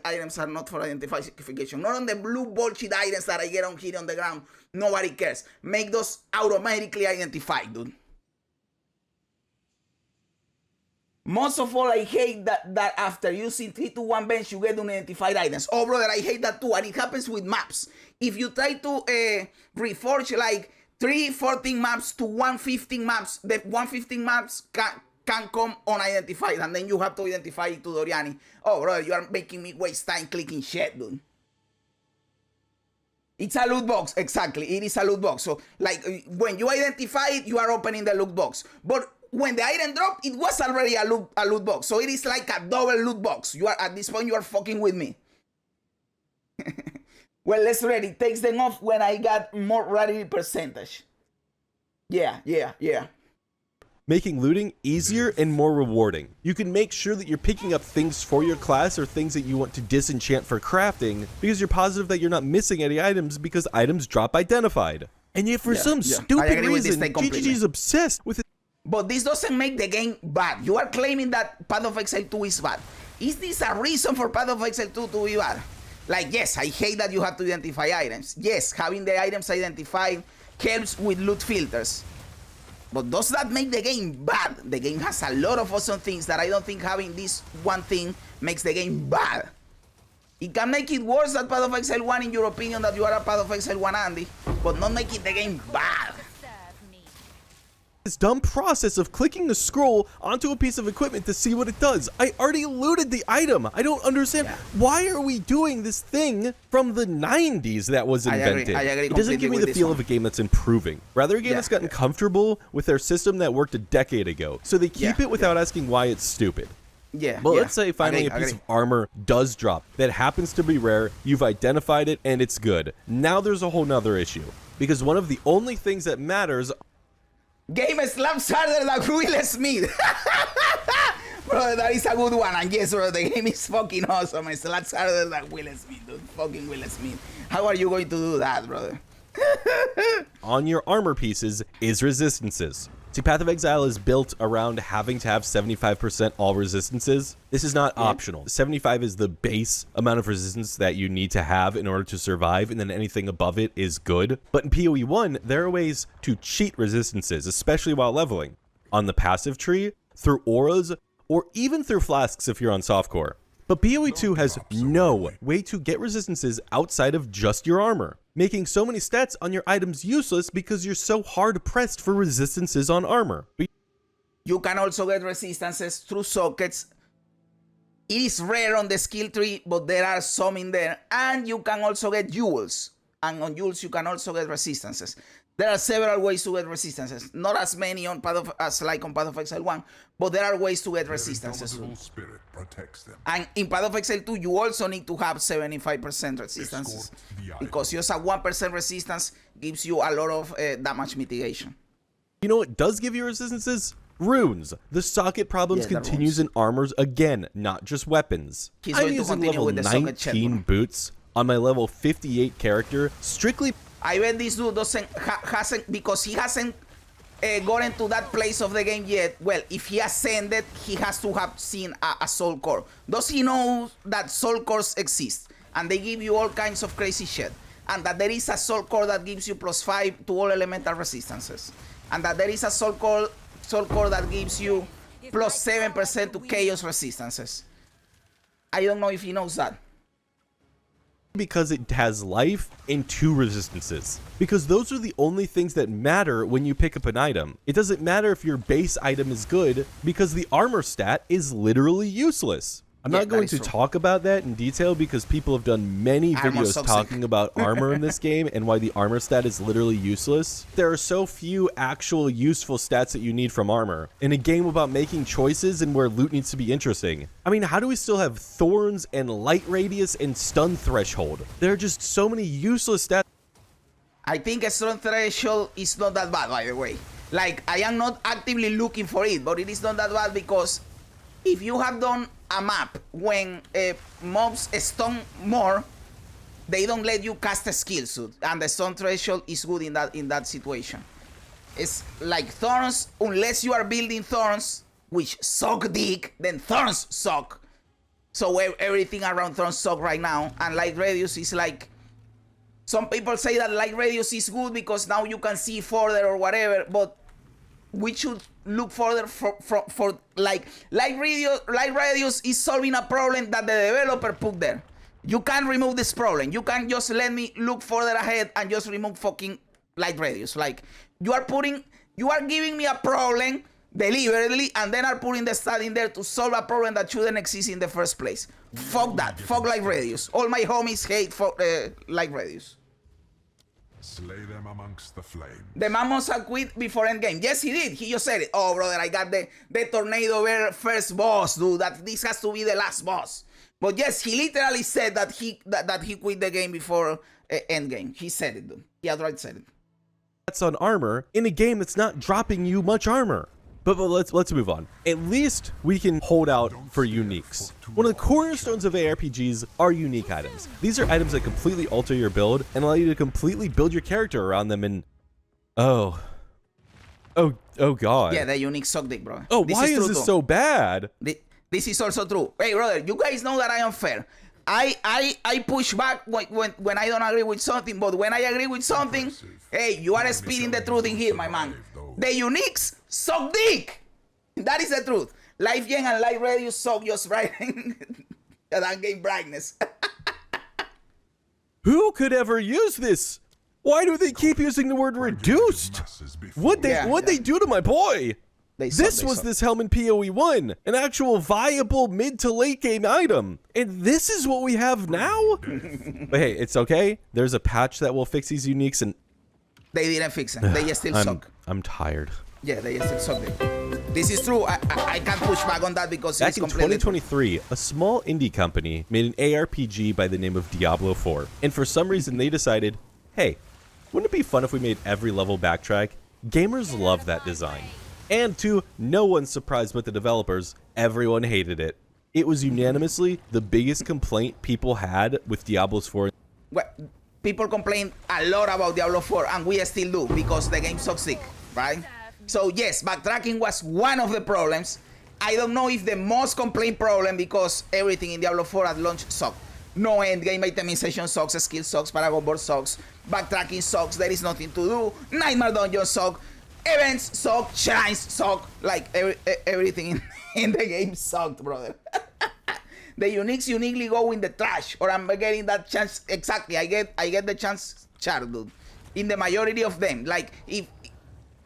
items are not for identification, not on the blue bullshit items that I get on here on the ground. Nobody cares. Make those automatically identified, dude. Most of all, I hate that after using 3-2-1 bench, you get unidentified items. Oh, brother, I hate that too. And it happens with maps. If you try to reforge like 314 maps to 115 maps, the 115 maps can come unidentified. And then you have to identify it to Doriani. Oh, brother, you are making me waste time clicking shit, dude. It's a loot box. Exactly. It is a loot box. So, like, when you identify it, you are opening the loot box. But when the item dropped, it was already a loot box. So it is like a double loot box. You are at this point, you are fucking with me. Well, let's read it. Takes them off when I got more rarity percentage. Yeah. Making looting easier and more rewarding. You can make sure that you're picking up things for your class or things that you want to disenchant for crafting because you're positive that you're not missing any items because items drop identified. And yet for some stupid reason, GGG is obsessed with it. But this doesn't make the game bad. You are claiming that Path of Exile 2 is bad. Is this a reason for Path of Exile 2 to be bad? Like, yes, I hate that you have to identify items. Yes, having the items identified helps with loot filters. But does that make the game bad? The game has a lot of awesome things that I don't think having this one thing makes the game bad. It can make it worse than Path of Exile 1 in your opinion that you are a Path of Exile 1 Andy, but not making the game bad. This dumb process of clicking the scroll onto a piece of equipment to see what it does. I already looted the item. I don't understand. Why are we doing this thing from the 90s that was invented? I agree it doesn't give me the feel of a game that's improving. Rather, a game that's gotten comfortable with their system that worked a decade ago. So they keep it without asking why it's stupid. But let's say finally a piece of armor does drop that happens to be rare, you've identified it, and it's good. Now there's a whole nother issue. Because one of the only things that matters... Game slaps harder than Will Smith. Bro, that is a good one. And yes, bro, the game is fucking awesome. It slaps harder than Will Smith, dude. Fucking Will Smith. How are you going to do that, brother? on your armor pieces is resistances. See, Path of Exile is built around having to have 75% all resistances. This is not optional. 75 is the base amount of resistance that you need to have in order to survive, and then anything above it is good. But in PoE 1, there are ways to cheat resistances, especially while leveling. On the passive tree, through auras, or even through flasks if you're on softcore. But PoE 2 has no way to get resistances outside of just your armor, making so many stats on your items useless because you're so hard pressed for resistances on armor. You can also get resistances through sockets. It is rare on the skill tree, but there are some in there. And you can also get jewels. And on jewels, you can also get resistances. There are several ways to get resistances. Not as many on Path of, as like on Path of Exile 1, but there are ways to get resistances. Spirit protects them. And in Path of Exile 2, you also need to have 75% resistances. Because just a 1% resistance gives you a lot of damage mitigation. You know what does give you resistances? Runes. The socket problems continues in armors again, not just weapons. I'm using level 19 boots on my level 58 character, strictly... I bet this dude hasn't, because he hasn't gotten to that place of the game yet. Well, if he ascended, he has to have seen a soul core. Does he know that soul cores exist? And they give you all kinds of crazy shit. And that there is a soul core that gives you +5 to all elemental resistances. And that there is a soul core soul core that gives you plus 7% to chaos resistances. I don't know if he knows that. Because it has life and 2 resistances. Because those are the only things that matter when you pick up an item. It doesn't matter if your base item is good, because the armor stat is literally useless. I'm not going to talk about that in detail because people have done many videos talking about armor in this game and why the armor stat is literally useless. There are so few actual useful stats that you need from armor in a game about making choices and where loot needs to be interesting. I mean, how do we still have thorns and light radius and stun threshold? There are just so many useless stats. I think a stun threshold is not that bad, by the way. Like, I am not actively looking for it, but it is not that bad because if you have done a map when mobs stun more, they don't let you cast a skill suit, and the stun threshold is good in that situation. It's like thorns, unless you are building thorns, which suck dick, then thorns suck. So everything around thorns suck right now, and light radius is like, some people say that light radius is good because now you can see further or whatever, but we should look further for like light radius is solving a problem that the developer put there. You can't remove this problem. You can't just let me look further ahead and just remove fucking light radius. Like, you are giving me a problem deliberately and then are putting the stat in there to solve a problem that shouldn't exist in the first place. Fuck that. Fuck light radius. All my homies hate light radius. Slay them amongst the flames. The man must have quit before endgame. Yes, he did. He just said it. Oh, brother, I got the tornado bear first boss, dude. That this has to be the last boss. But yes, he literally said that he quit the game before endgame. He said it, dude. He outright said it. That's on armor in a game that's not dropping you much armor. But let's move on. At least we can hold out for uniques. One of the cornerstones of ARPGs are unique items. These are items that completely alter your build and allow you to completely build your character around them. And oh god. Yeah, the unique suck dick, bro. Oh, why is this so bad? This is also true. Hey, brother, you guys know that I am fair. I push back when I don't agree with something, but when I agree with something, hey, you are speeding the truth in here, my man. The uniques suck dick. That is the truth. Life Gen and light radius suck just right in that game brightness. Who could ever use this? Why do they keep using the word reduced? What'd they do to my boy? This was this Helm in PoE 1, an actual viable mid to late game item. And this is what we have now? But hey, it's okay. There's a patch that will fix these uniques and they didn't fix them. They still suck. I'm tired. Yeah, they still suck. This is true. I can't push back on that because back in 2023, a small indie company made an ARPG by the name of Diablo 4. And for some reason, they decided, hey, wouldn't it be fun if we made every level backtrack? Gamers love that design. And to no one's surprise but the developers, everyone hated it. It was unanimously the biggest complaint people had with Diablo 4. Well, people complain a lot about Diablo 4, and we still do because the game sucks dick, right? So yes, backtracking was one of the problems. I don't know if the most complained problem because everything in Diablo 4 at launch sucked. No endgame itemization sucks, skill sucks, Paragon Board sucks, backtracking sucks, there is nothing to do, Nightmare Dungeons suck, events suck, shrines suck, like everything in the game sucked, brother. The uniques uniquely go in the trash, or I'm getting that chance. Exactly, I get the chance chart, dude. In the majority of them, like if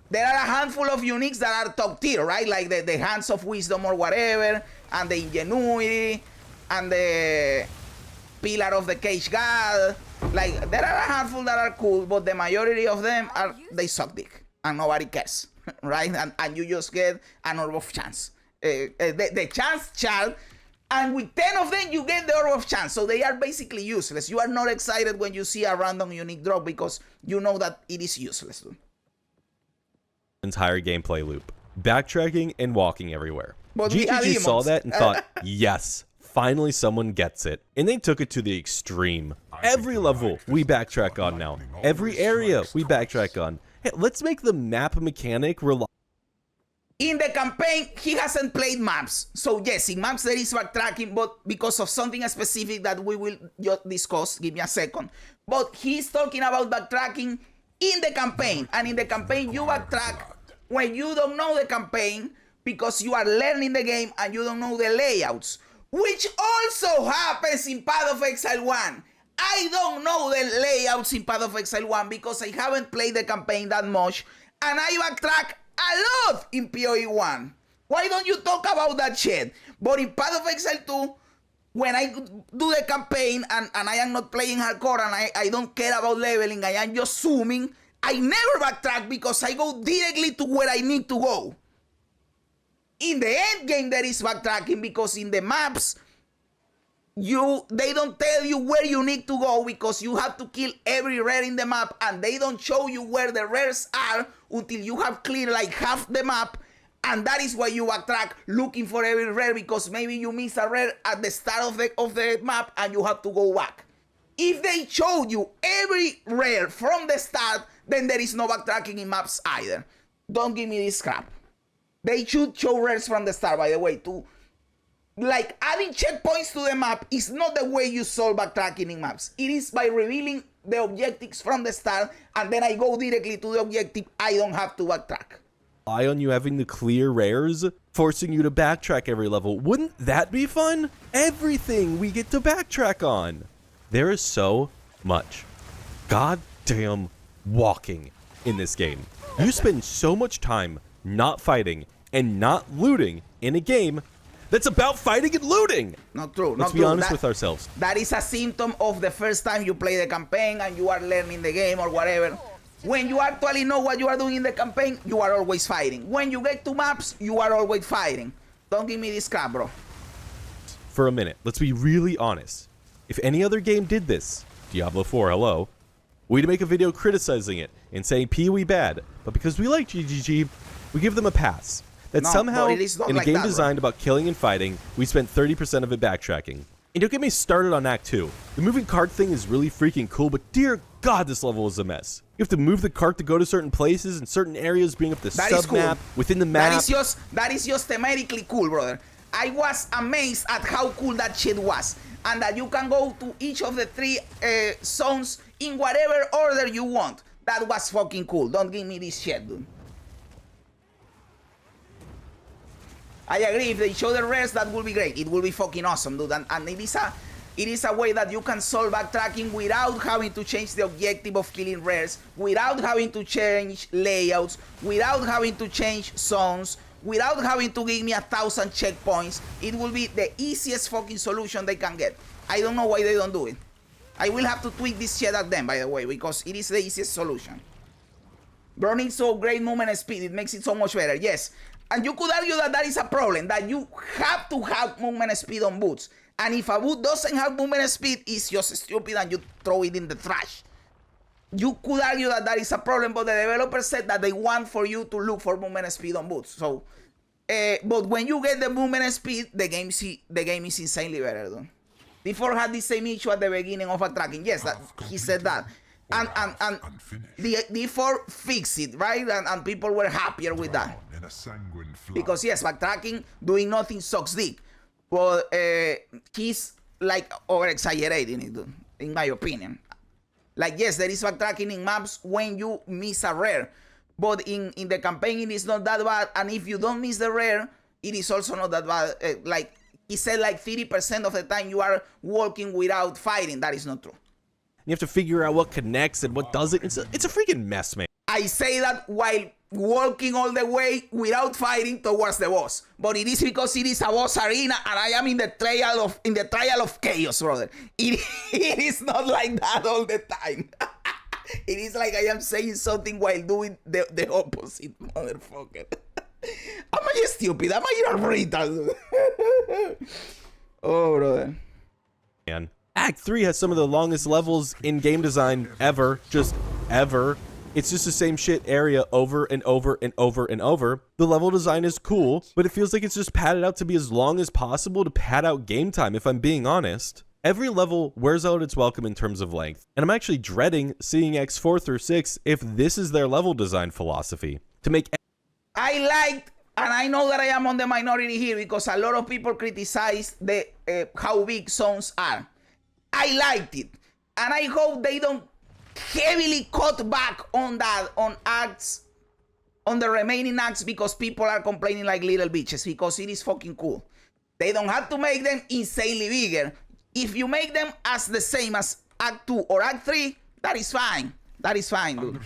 there are a handful of uniques that are top tier, right? Like the Hands of Wisdom or whatever, and the Ingenuity, and the Pillar of the Cage God. Like there are a handful that are cool, but the majority of them they suck dick, and nobody cares, right? And you just get an orb of chance, the chance chart. And with 10 of them, you get the Orb of Chance. So they are basically useless. You are not excited when you see a random unique drop because you know that it is useless, dude. Entire gameplay loop. Backtracking and walking everywhere. But GGG saw that and thought, yes, finally someone gets it. And they took it to the extreme. Every level we backtrack on now. Every area we backtrack on. Hey, let's make the map mechanic reliable. In the campaign, he hasn't played maps. So yes, in maps there is backtracking, but because of something specific that we will discuss, give me a second. But he's talking about backtracking in the campaign. And in the campaign, you backtrack when you don't know the campaign because you are learning the game and you don't know the layouts, which also happens in Path of Exile 1. I don't know the layouts in Path of Exile 1 because I haven't played the campaign that much, and I backtrack a lot in PoE 1. Why don't you talk about that shit? But in Path of Exile 2, when I do the campaign and I am not playing hardcore and I don't care about leveling, I am just zooming, I never backtrack because I go directly to where I need to go. In the end game, there is backtracking because in the maps, they don't tell you where you need to go because you have to kill every rare in the map, and they don't show you where the rares are until you have cleared like half the map, and that is why you backtrack looking for every rare because maybe you miss a rare at the start of the map and you have to go back. If they showed you every rare from the start, then there is no backtracking in maps either. Don't give me this crap. They should show rares from the start, by the way, too. Like, adding checkpoints to the map is not the way you solve backtracking in maps. It is by revealing the objectives from the start, and then I go directly to the objective. I don't have to backtrack. Rely on you having the clear rares, forcing you to backtrack every level. Wouldn't that be fun? Everything we get to backtrack on. There is so much goddamn walking in this game. You spend so much time not fighting and not looting in a game that's about fighting and looting. Not true. Let's be honest with ourselves. That is a symptom of the first time you play the campaign and you are learning the game or whatever. When you actually know what you are doing in the campaign, you are always fighting. When you get to maps, you are always fighting. Don't give me this crap, bro. For a minute, let's be really honest. If any other game did this, Diablo 4, hello, we'd make a video criticizing it and saying PoE bad. But because we like GGG, we give them a pass. That somehow, in a game designed about killing and fighting, we spent 30% of it backtracking. And don't get me started on Act 2. The moving cart thing is really freaking cool, but dear God, this level is a mess. You have to move the cart to go to certain places and certain areas, bring up the sub-map within the map. That is just thematically cool, brother. I was amazed at how cool that shit was. And that you can go to each of the 3 zones in whatever order you want. That was fucking cool. Don't give me this shit, dude. I agree, if they show the rares, that will be great. It will be fucking awesome, dude. And it is a way that you can solve backtracking without having to change the objective of killing rares, without having to change layouts, without having to change zones, without having to give me 1,000 checkpoints. It will be the easiest fucking solution they can get. I don't know why they don't do it. I will have to tweak this shit at them, by the way, because it is the easiest solution. Bro needs so great movement speed. It makes it so much better. Yes. And you could argue that that is a problem, that you have to have movement speed on boots. And if a boot doesn't have movement speed, it's just stupid and you throw it in the trash. You could argue that that is a problem, but the developer said that they want for you to look for movement speed on boots. So, but when you get the movement speed, the game is insanely better, dude. D4 had the same issue at the beginning of backtracking. Yes, he said that. And the D4 fixed it, right? And people were happier with that. Because yes, backtracking, doing nothing sucks dick. But he's like over-exaggerating it, dude, in my opinion. Like, yes, there is backtracking in maps when you miss a rare. But in the campaign, it is not that bad. And if you don't miss the rare, it is also not that bad. Like, he said like 30% of the time you are walking without fighting. That is not true. You have to figure out what connects and what doesn't. It's a freaking mess, man. I say that while walking all the way without fighting towards the boss, but it is because it is a boss arena and I am in the trial of chaos, brother. It is not like that all the time. It is like I am saying something while doing the opposite, motherfucker. Am I stupid? Am I a retard? Oh, brother. Man. Act 3 has some of the longest levels in game design ever. Just ever. It's just the same shit area over and over and over and over. The level design is cool, but it feels like it's just padded out to be as long as possible to pad out game time, if I'm being honest. Every level wears out its welcome in terms of length, and I'm actually dreading seeing X4 through 6 if this is their level design philosophy. To make... I liked, and I know that I am on the minority here because a lot of people criticize the how big zones are. I liked it, and I hope they don't heavily cut back on that on acts on the remaining acts because people are complaining like little bitches, because it is fucking cool. They don't have to make them insanely bigger. If you make them as the same as Act 2 or Act 3, that is fine. That is fine, dude.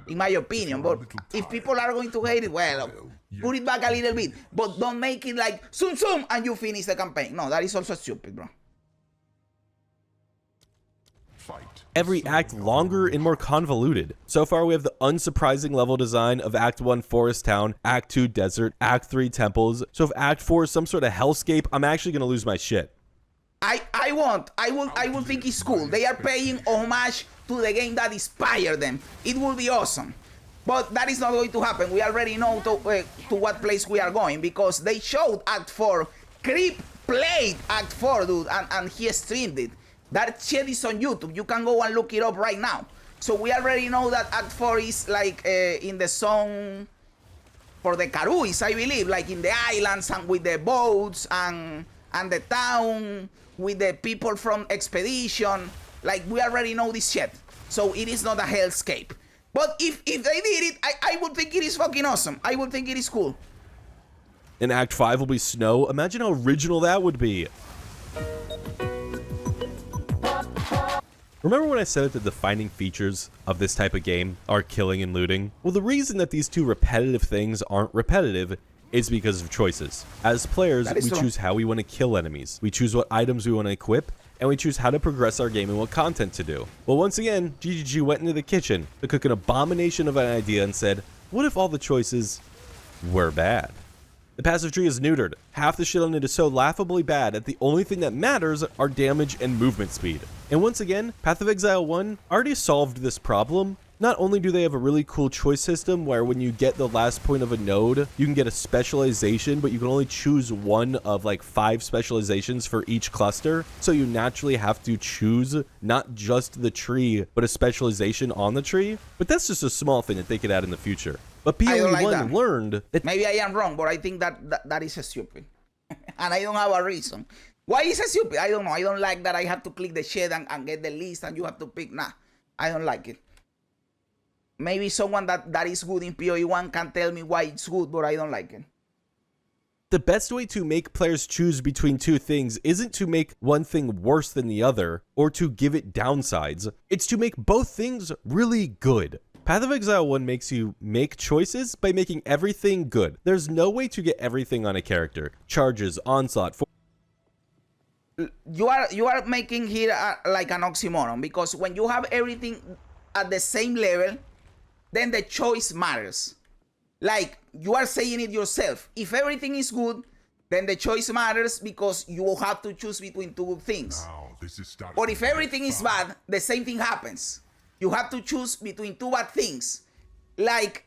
In my opinion. But if people are going to hate it, well, put it back a little bit. But don't make it like zoom zoom and you finish the campaign. No, that is also stupid, bro. Every act longer and more convoluted. So far, we have the unsurprising level design of Act 1 Forest Town, Act 2 Desert, Act 3 Temples. So if Act 4 is some sort of hellscape, I'm actually going to lose my shit. I will think it's cool. They are paying homage to the game that inspired them. It will be awesome. But that is not going to happen. We already know to what place we are going, because they showed Act 4. Creep played Act 4, dude, and he streamed it. That shit is on YouTube. You can go and look it up right now. So we already know that Act 4 is like in the song for the Karuis, I believe, like in the islands and with the boats and the town with the people from Expedition. Like, we already know this shit. So it is not a hellscape. But if they did it, I would think it is fucking awesome. I would think it is cool. And Act 5 will be snow. Imagine how original that would be. Remember when I said that the defining features of this type of game are killing and looting? Well, the reason that these two repetitive things aren't repetitive is because of choices. As players, we choose how we want to kill enemies, we choose what items we want to equip, and we choose how to progress our game and what content to do. Well, once again, GGG went into the kitchen to cook an abomination of an idea and said, what if all the choices were bad? The passive tree is neutered. Half the shit on it is so laughably bad that the only thing that matters are damage and movement speed. And once again, Path of Exile 1 already solved this problem. Not only do they have a really cool choice system where when you get the last point of a node, you can get a specialization, but you can only choose one of like 5 specializations for each cluster. So you naturally have to choose not just the tree, but a specialization on the tree. But that's just a small thing that they could add in the future. But POE1 learned that... Maybe I am wrong, but I think that is stupid. And I don't have a reason. Why is it stupid? I don't know. I don't like that I have to click the shit and get the list and you have to pick. Nah, I don't like it. Maybe someone that is good in POE1 can tell me why it's good, but I don't like it. The best way to make players choose between two things isn't to make one thing worse than the other or to give it downsides. It's to make both things really good. Path of Exile 1 makes you make choices by making everything good. There's no way to get everything on a character. Charges, onslaught. You are making here like an oxymoron, because when you have everything at the same level, then the choice matters. Like, you are saying it yourself. If everything is good, then the choice matters because you will have to choose between two good things. But if everything is bad, the same thing happens. You have to choose between two bad things. Like,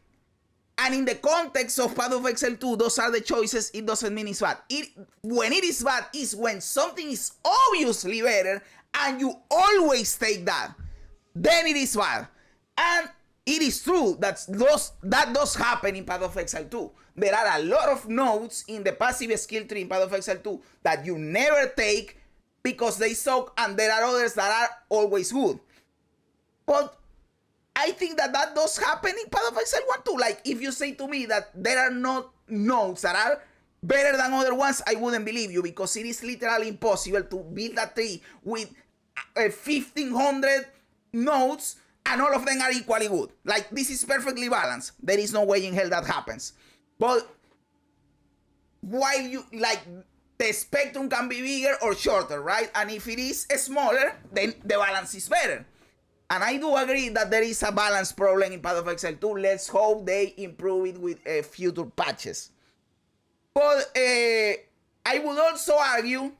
and in the context of Path of Exile 2, those are the choices. It doesn't mean it's bad. When it is bad is when something is obviously better and you always take that. Then it is bad. And it is true that does happen in Path of Exile 2. There are a lot of nodes in the passive skill tree in Path of Exile 2 that you never take because they suck, and there are others that are always good. But I think that does happen in Path of Exile 1 too. Like, if you say to me that there are not nodes that are better than other ones, I wouldn't believe you, because it is literally impossible to build a tree with 1,500 nodes and all of them are equally good. Like, this is perfectly balanced. There is no way in hell that happens. But while you, like, the spectrum can be bigger or shorter, right? And if it is smaller, then the balance is better. And I do agree that there is a balance problem in Path of Exile 2. Let's hope they improve it with future patches. But I would also argue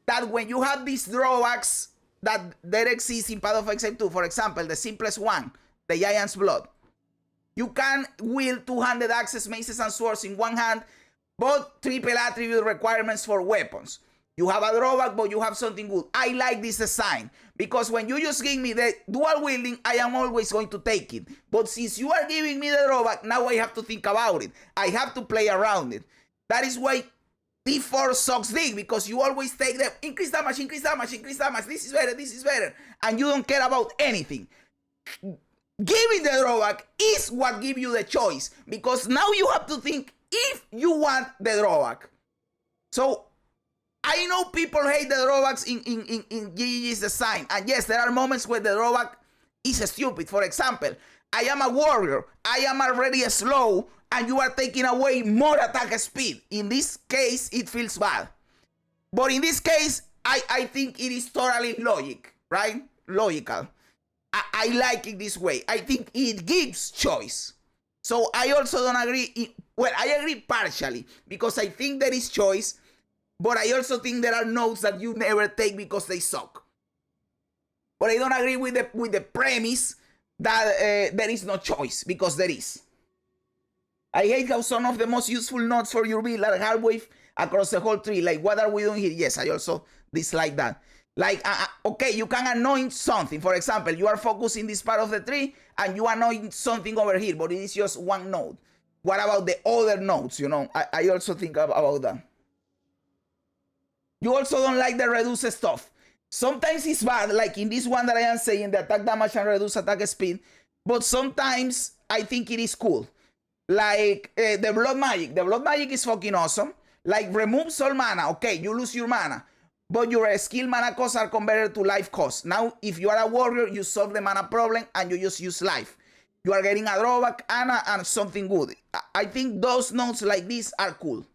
that when you have these drawbacks that there exist in Path of Exile 2, for example, the simplest one, the Giant's Blood. You can wield two-handed axes, maces, and swords in one hand, but triple attribute requirements for weapons. You have a drawback, but you have something good. I like this design, because when you just give me the dual wielding, I am always going to take it. But since you are giving me the drawback, now I have to think about it. I have to play around it. That is why D4 sucks dick, because you always take the increase damage, increase damage, increase damage. This is better, and you don't care about anything. Giving the drawback is what gives you the choice, because now you have to think if you want the drawback. So I know people hate the drawbacks in GGG's design, and yes, there are moments where the drawback is stupid. For example, I am a warrior, I am already slow, and you are taking away more attack speed. In this case, it feels bad. But in this case, I think it is totally logical. I like it this way. I think it gives choice. So I also don't agree. Well, I agree partially, because I think there is choice, but I also think there are nodes that you never take because they suck. But I don't agree with the premise that there is no choice, because there is. I hate how some of the most useful nodes for your build are halfway across the whole tree. Like, what are we doing here? Yes, I also dislike that. Like, okay, you can anoint something. For example, you are focusing this part of the tree and you anoint something over here, but it is just one node. What about the other nodes? You know, I also think about that. You also don't like the reduce stuff. Sometimes it's bad, like in this one that I am saying, the attack damage and reduce attack speed. But sometimes I think it is cool. Like the blood magic. The blood magic is fucking awesome. Like, removes all mana. Okay, you lose your mana, but your skill mana costs are converted to life costs. Now, if you are a warrior, you solve the mana problem and you just use life. You are getting a drawback and something good. I think those nodes like this are cool.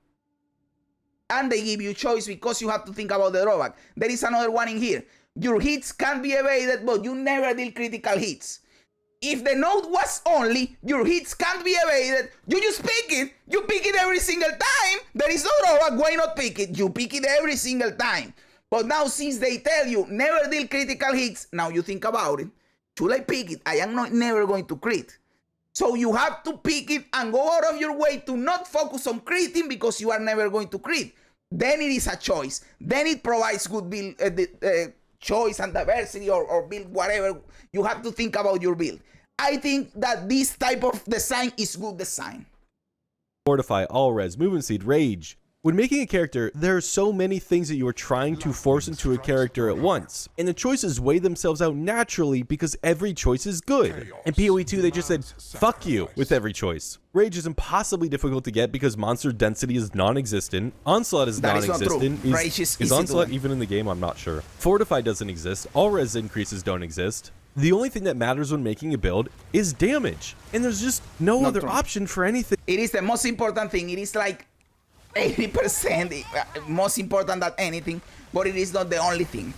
And they give you choice because you have to think about the drawback. There is another one in here. Your hits can be evaded, but you never deal critical hits. If the node was only, your hits can't be evaded, you just pick it. You pick it every single time. There is no drawback. Why not pick it? You pick it every single time. But now, since they tell you never deal critical hits, now you think about it. Should I pick it? I am never going to crit. So you have to pick it and go out of your way to not focus on critting because you are never going to crit. Then it is a choice. Then it provides good build choice and diversity or build whatever. You have to think about your build. I think that this type of design is good design. Fortify, All Res, Movement Seed, Rage. When making a character, there are so many things that you are trying to force into a character at once, and the choices weigh themselves out naturally because every choice is good. In PoE 2, they just said, fuck you, with every choice. Rage is impossibly difficult to get because monster density is non-existent. Onslaught is non-existent. Is Onslaught even in the game? I'm not sure. Fortify doesn't exist. All Res increases don't exist. The only thing that matters when making a build is damage, and there's just no other option for anything. It is the most important thing. It is like 80% most important than anything, but it is not the only thing.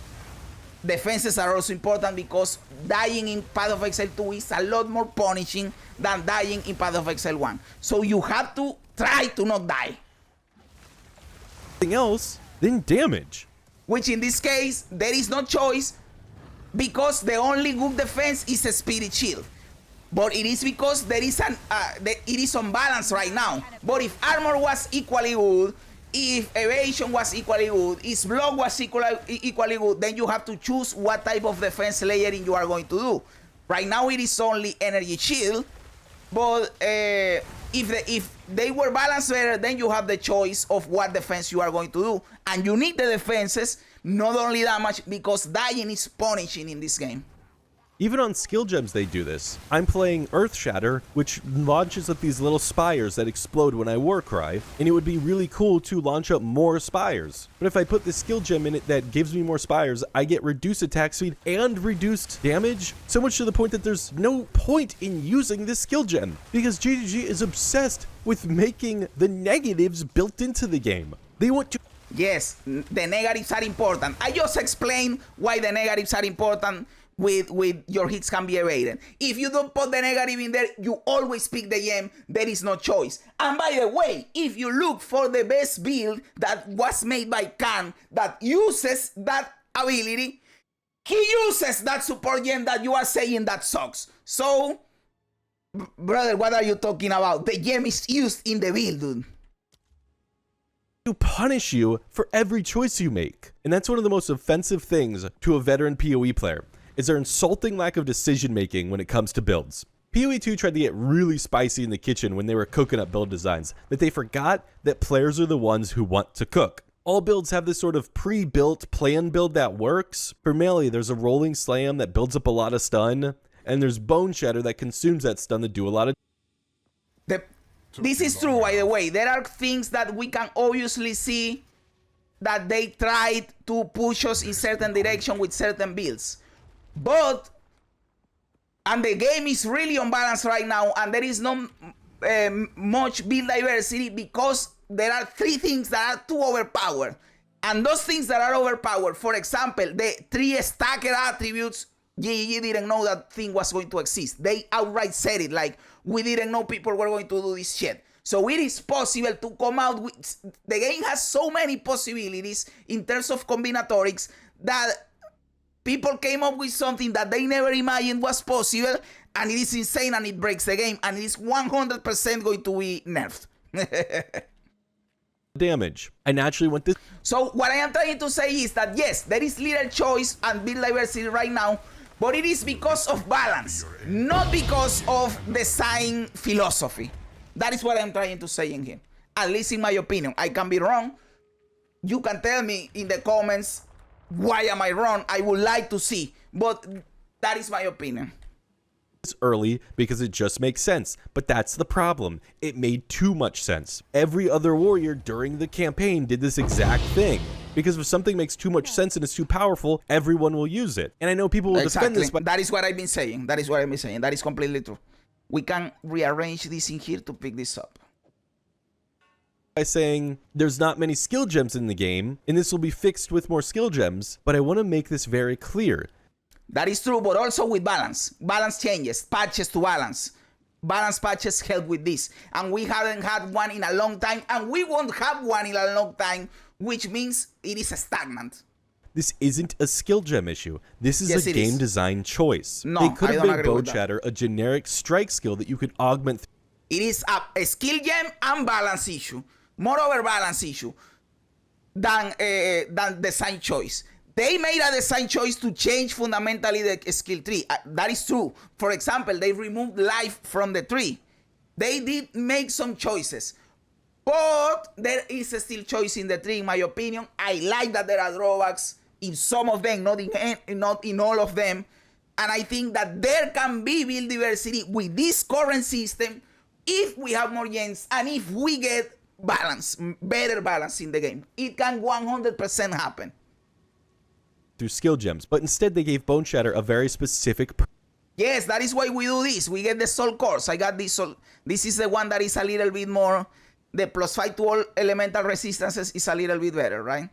Defenses are also important because dying in Path of Exile 2 is a lot more punishing than dying in Path of Exile 1. So you have to try to not die. Anything else than damage. Which in this case, there is no choice because the only good defense is a Spirit Shield. But it is because there is it is unbalanced right now. But if armor was equally good, if evasion was equally good, if block was equally good, then you have to choose what type of defense layering you are going to do. Right now it is only energy shield, but if they were balanced better, then you have the choice of what defense you are going to do. And you need the defenses, not only damage, because dying is punishing in this game. Even on skill gems they do this. I'm playing Earth Shatter, which launches up these little spires that explode when I Warcry, and it would be really cool to launch up more spires. But if I put this skill gem in it that gives me more spires, I get reduced attack speed and reduced damage, so much to the point that there's no point in using this skill gem, because GGG is obsessed with making the negatives built into the game. They want to... Yes, the negatives are important. I just explained why the negatives are important. With your hits can be evaded. If you don't put the negative in there, you always pick the gem. There is no choice. And by the way, if you look for the best build that was made by Khan that uses that ability, he uses that support gem that you are saying that sucks. So, brother, what are you talking about? The gem is used in the build, dude. To punish you for every choice you make. And that's one of the most offensive things to a veteran PoE player, is their insulting lack of decision making when it comes to builds. PoE 2 tried to get really spicy in the kitchen when they were cooking up build designs, but they forgot that players are the ones who want to cook. All builds have this sort of pre-built plan build that works. For melee, there's a rolling slam that builds up a lot of stun, and there's Bone Shatter that consumes that stun to do a lot of. This is true, by the way. There are things that we can obviously see that they tried to push us in certain direction with certain builds. And the game is really unbalanced right now, and there is not much build diversity because there are three things that are too overpowered. And those things that are overpowered, for example, the 3 stacker attributes, GG didn't know that thing was going to exist. They outright said it, like, we didn't know people were going to do this shit. So it is possible to come out with... The game has so many possibilities in terms of combinatorics that people came up with something that they never imagined was possible, and it is insane and it breaks the game, and it is 100% going to be nerfed. Damage. I naturally want this. So what I am trying to say is that yes, there is little choice and build diversity right now, but it is because of balance, not because of design philosophy. That is what I'm trying to say in here. At least in my opinion. I can be wrong. You can tell me in the comments why am I wrong. I would like to see, but that is my opinion. Early because it just makes sense, but that's the problem. It made too much sense. Every other warrior during the campaign did this exact thing. Because if something makes too much sense and is too powerful, everyone will use it. And I know people will defend this, but that is what I've been saying. That is what I've been saying. That is completely true. We can rearrange this in here to pick this up. By saying there's not many skill gems in the game, and this will be fixed with more skill gems, but I want to make this very clear. That is true, but also with balance. Balance changes, patches to balance. Balance patches help with this. And we haven't had one in a long time, and we won't have one in a long time, which means it is stagnant. This isn't a skill gem issue. This is yes, a game design choice. No, they could I have don't made agree Bone with that. Shatter a generic strike skill that you could augment. It is a skill gem and balance issue. Moreover, balance issue than design choice. They made a design choice to change fundamentally the skill tree. That is true. For example, they removed life from the tree. They did make some choices. But there is still choice in the tree, in my opinion. I like that there are drawbacks in some of them, not in all of them. And I think that there can be build diversity with this current system if we have more gens and if we get balance, better balance in the game. It can 100% happen. Through skill gems, but instead they gave Bone Shatter a very specific. Yes, that is why we do this. We get the soul cores. I got this soul. This is the one that is a little bit more. The +5 to all elemental resistances is a little bit better, right?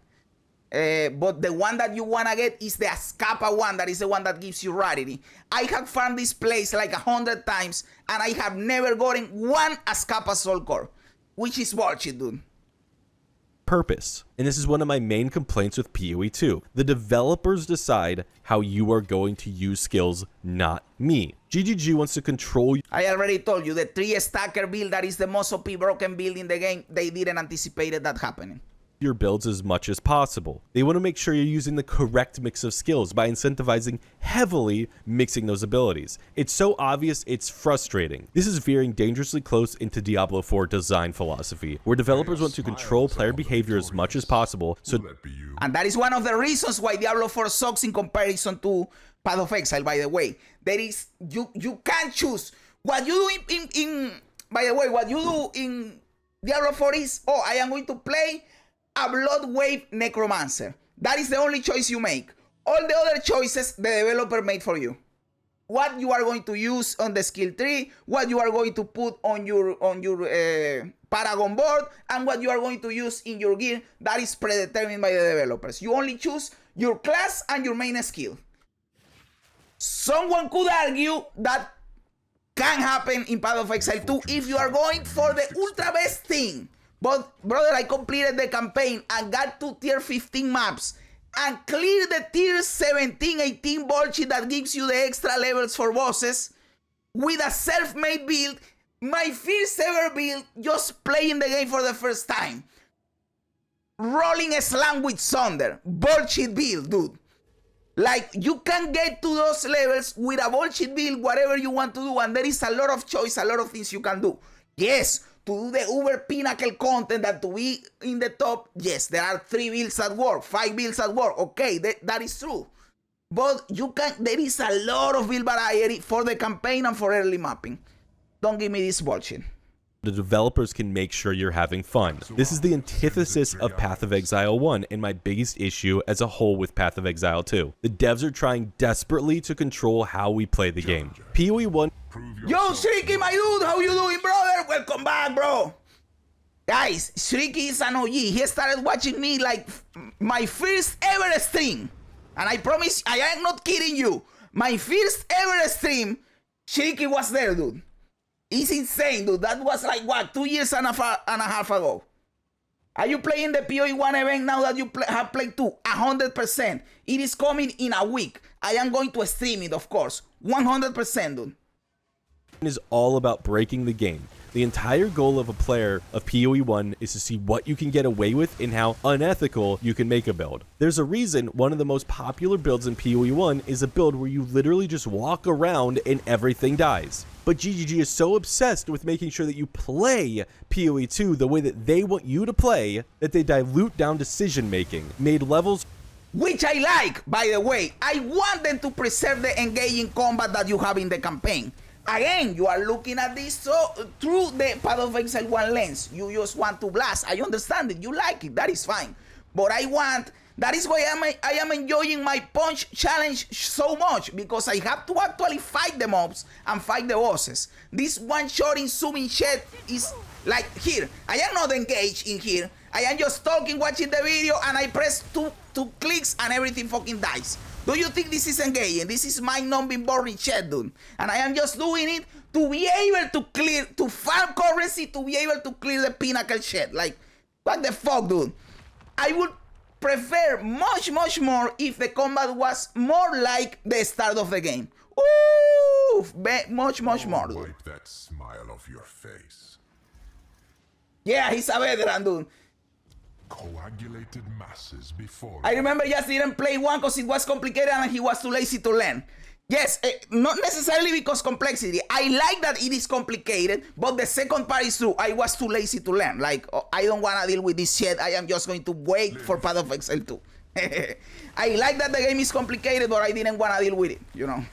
But the one that you want to get is the Ascapa one. That is the one that gives you rarity. I have found this place like 100 times, and I have never gotten one Ascapa soul core, which is bullshit, dude. Purpose. And this is one of my main complaints with PoE 2. The developers decide how you are going to use skills, not me. GGG wants to control you. I already told you, the 3 stacker build that is the most OP broken build in the game, they didn't anticipate that happening. Your builds as much as possible. They want to make sure you're using the correct mix of skills by incentivizing heavily mixing those abilities. It's so obvious, it's frustrating. This is veering dangerously close into Diablo 4 design philosophy, where developers want to control player behavior as much as possible. And that is one of the reasons why Diablo 4 sucks in comparison to Path of Exile, by the way. There is, you can't choose. What you do by the way, what you do in Diablo 4 is, oh, I am going to play a Blood Wave Necromancer. That is the only choice you make. All the other choices the developer made for you. What you are going to use on the skill tree, what you are going to put on your Paragon board, and what you are going to use in your gear, that is predetermined by the developers. You only choose your class and your main skill. Someone could argue that can happen in Path of Exile 2 if you are going for the ultra best thing. But, brother, I completed the campaign and got to tier 15 maps and cleared the tier 17, 18 bullshit that gives you the extra levels for bosses with a self-made build, my first ever build, just playing the game for the first time. Rolling a slam with Thunder. Bullshit build, dude. Like, you can get to those levels with a bullshit build, whatever you want to do, and there is a lot of choice, a lot of things you can do. Yes, to do the uber pinnacle content that to be in the top, yes, there are 3 builds at work, 5 builds at work. Okay, that is true. But there is a lot of build variety for the campaign and for early mapping. Don't give me this bullshit. The developers can make sure you're having fun. This is the antithesis of Path of Exile 1 and my biggest issue as a whole with Path of Exile 2. The devs are trying desperately to control how we play the game. PoE 1... Yo, Shrieky, my dude, how you doing, brother? Welcome back, bro. Guys, Shrieky is an OG. He started watching me like my first ever stream. And I promise, I am not kidding you. My first ever stream, Shrieky was there, dude. It's insane, dude. That was like, what, 2 years and a half ago. Are you playing the PoE 1 event now that you have played 2? 100%. It is coming in a week. I am going to stream it, of course. 100%, dude. Is all about breaking the game. The entire goal of a player of PoE 1 is to see what you can get away with and how unethical you can make a build. There's a reason one of the most popular builds in PoE 1 is a build where you literally just walk around and everything dies. But GGG is so obsessed with making sure that you play PoE 2 the way that they want you to play that they dilute down decision making, made levels... Which I like, by the way. I want them to preserve the engaging combat that you have in the campaign. Again, you are looking at this through the Path of Exile 1 lens. You just want to blast. I understand it. You like it. That is fine. But that is why I am enjoying my punch challenge so much, because I have to actually fight the mobs and fight the bosses. This one-shot in zooming shit is like here. I am not engaged in here. I am just talking, watching the video, and I press two clicks and everything fucking dies. Do you think this is engaging? This is my non-being boring shit, dude. And I am just doing it to be able to farm currency, to be able to clear the pinnacle shit. Like, what the fuck, dude? I would prefer much more if the combat was more like the start of the game. Ooh, much more, dude. Wipe that smile off your face. Yeah, he's a veteran, dude. Coagulated masses before. I remember just didn't play 1 because it was complicated and he was too lazy to learn. Yes, not necessarily because complexity. I like that it is complicated, but the second part is true. I was too lazy to learn. Like, I don't want to deal with this shit. I am just going to wait for Path of Exile 2. I like that the game is complicated, but I didn't want to deal with it, you know.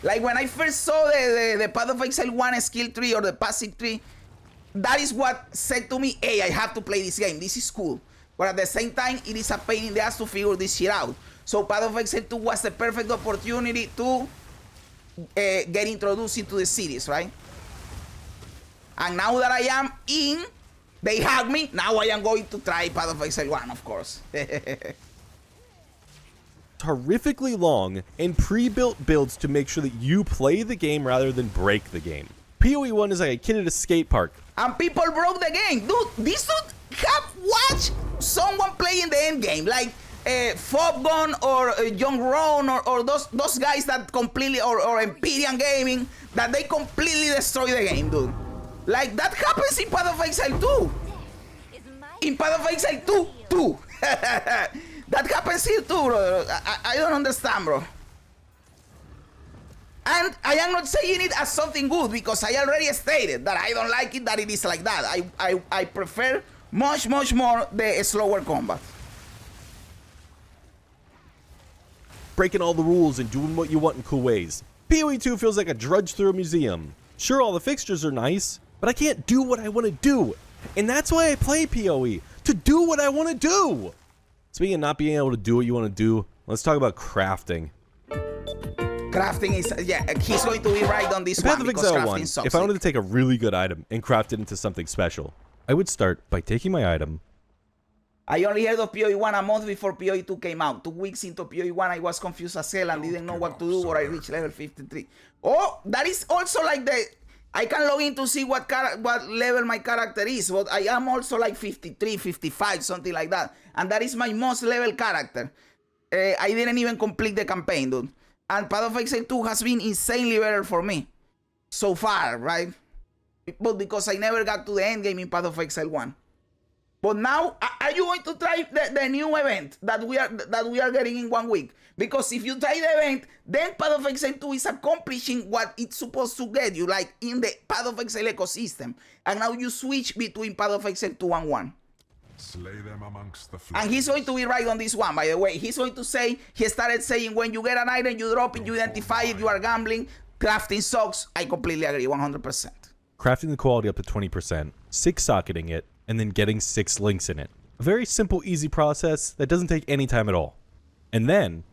Like when I first saw the Path of Exile 1 skill tree or the passive tree, that is what said to me, hey, I have to play this game. This is cool. But at the same time, it is a pain in the ass to figure this shit out. So Path of Exile 2 was the perfect opportunity to get introduced into the series, right? And now that I am in, they have me. Now I am going to try Path of Exile 1, of course. Horrifically long and pre-built builds to make sure that you play the game rather than break the game. PoE 1 is like a kid at a skate park. And people broke the game. Dude, this dude have watched someone playing the end game. Like Fobgun or Young Ron or those guys that completely, or Empyrean Gaming, that they completely destroy the game, dude. Like that happens in Path of Exile 2. In Path of Exile 2, too. That happens here too, bro. I don't understand, bro. And I am not saying it as something good, because I already stated that I don't like it, that it is like that. I prefer much more the slower combat. Breaking all the rules and doing what you want in cool ways. PoE 2 feels like a drudge through a museum. Sure, all the fixtures are nice, but I can't do what I want to do. And that's why I play PoE, to do what I want to do. Speaking of not being able to do what you want to do, let's talk about crafting. Crafting is, yeah, he's going to be right on this one, because crafting sucks. If I wanted to take a really good item and craft it into something special, I would start by taking my item. I only heard of PoE 1 a month before PoE 2 came out. 2 weeks into PoE 1, I was confused as hell and didn't know what to do, but I reached level 53. Oh, that is also like the... I can log in to see what level my character is, but I am also like 53, 55, something like that. And that is my most level character. I didn't even complete the campaign, dude. And Path of Exile 2 has been insanely better for me so far, right? But because I never got to the end game in Path of Exile 1. But now, are you going to try the new event that we are getting in 1 week? Because if you try the event, then Path of Exile 2 is accomplishing what it's supposed to get you, like in the Path of Exile ecosystem. And now you switch between Path of Exile 2 and 1. Slay them amongst the And he's going to be right on this one, by the way. He's going to say, he started saying, when you get an item, you drop it, you identify it, you are gambling, crafting sucks. I completely agree, 100%. Crafting the quality up to 20%, 6-socketing it, and then getting 6 links in it. A very simple, easy process that doesn't take any time at all. And then,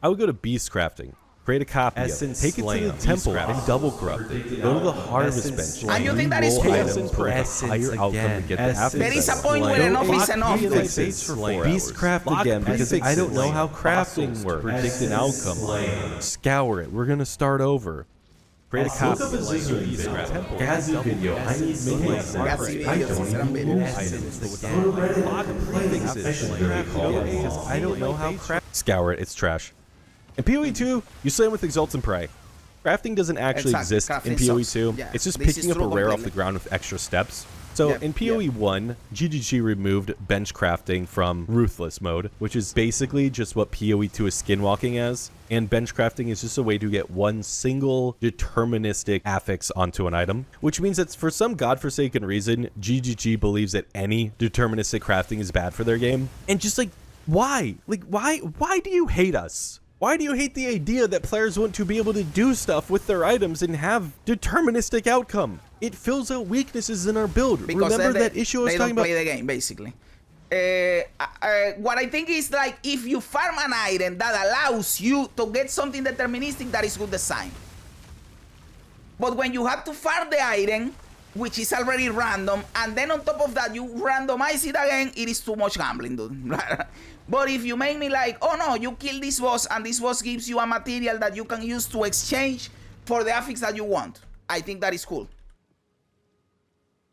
I would go to beast crafting. Create a copy of it. Take it to the temple and double corrupt it. Go to the harvest bench. And you think that is cool? Items for a higher outcome to get the affix. There is a point where enough is enough. Beastcraft again because I don't know how crafting works. Predict an outcome. Scour it. We're gonna start over. Create a copy of Beastcraft. Gazzy video. I need Gazzy videos, eran I don't know how craft. Scour it. It's trash. In PoE 2, you slam with Exalt and Pray. Crafting doesn't actually exist in PoE 2. Yeah, it's just this picking is up a true rare off completely. the ground with extra steps. So Yep, in PoE 1, GGG removed bench crafting from Ruthless mode, which is basically just what PoE 2 is skinwalking as. And bench crafting is just a way to get one single deterministic affix onto an item, which means that for some godforsaken reason, GGG believes that any deterministic crafting is bad for their game. And just like, why? Like, why do you hate us? Why do you hate the idea that players want to be able to do stuff with their items and have deterministic outcome? It fills out weaknesses in our build. Because Remember that issue I was they talking don't about? play the game, basically. What I think is like, if you farm an item that allows you to get something deterministic, that is good design. But when you have to farm the item, which is already random, and then on top of that you randomize it again, it is too much gambling, dude. But if you make me like, oh no, you kill this boss and this boss gives you a material that you can use to exchange for the affix that you want, I think that is cool.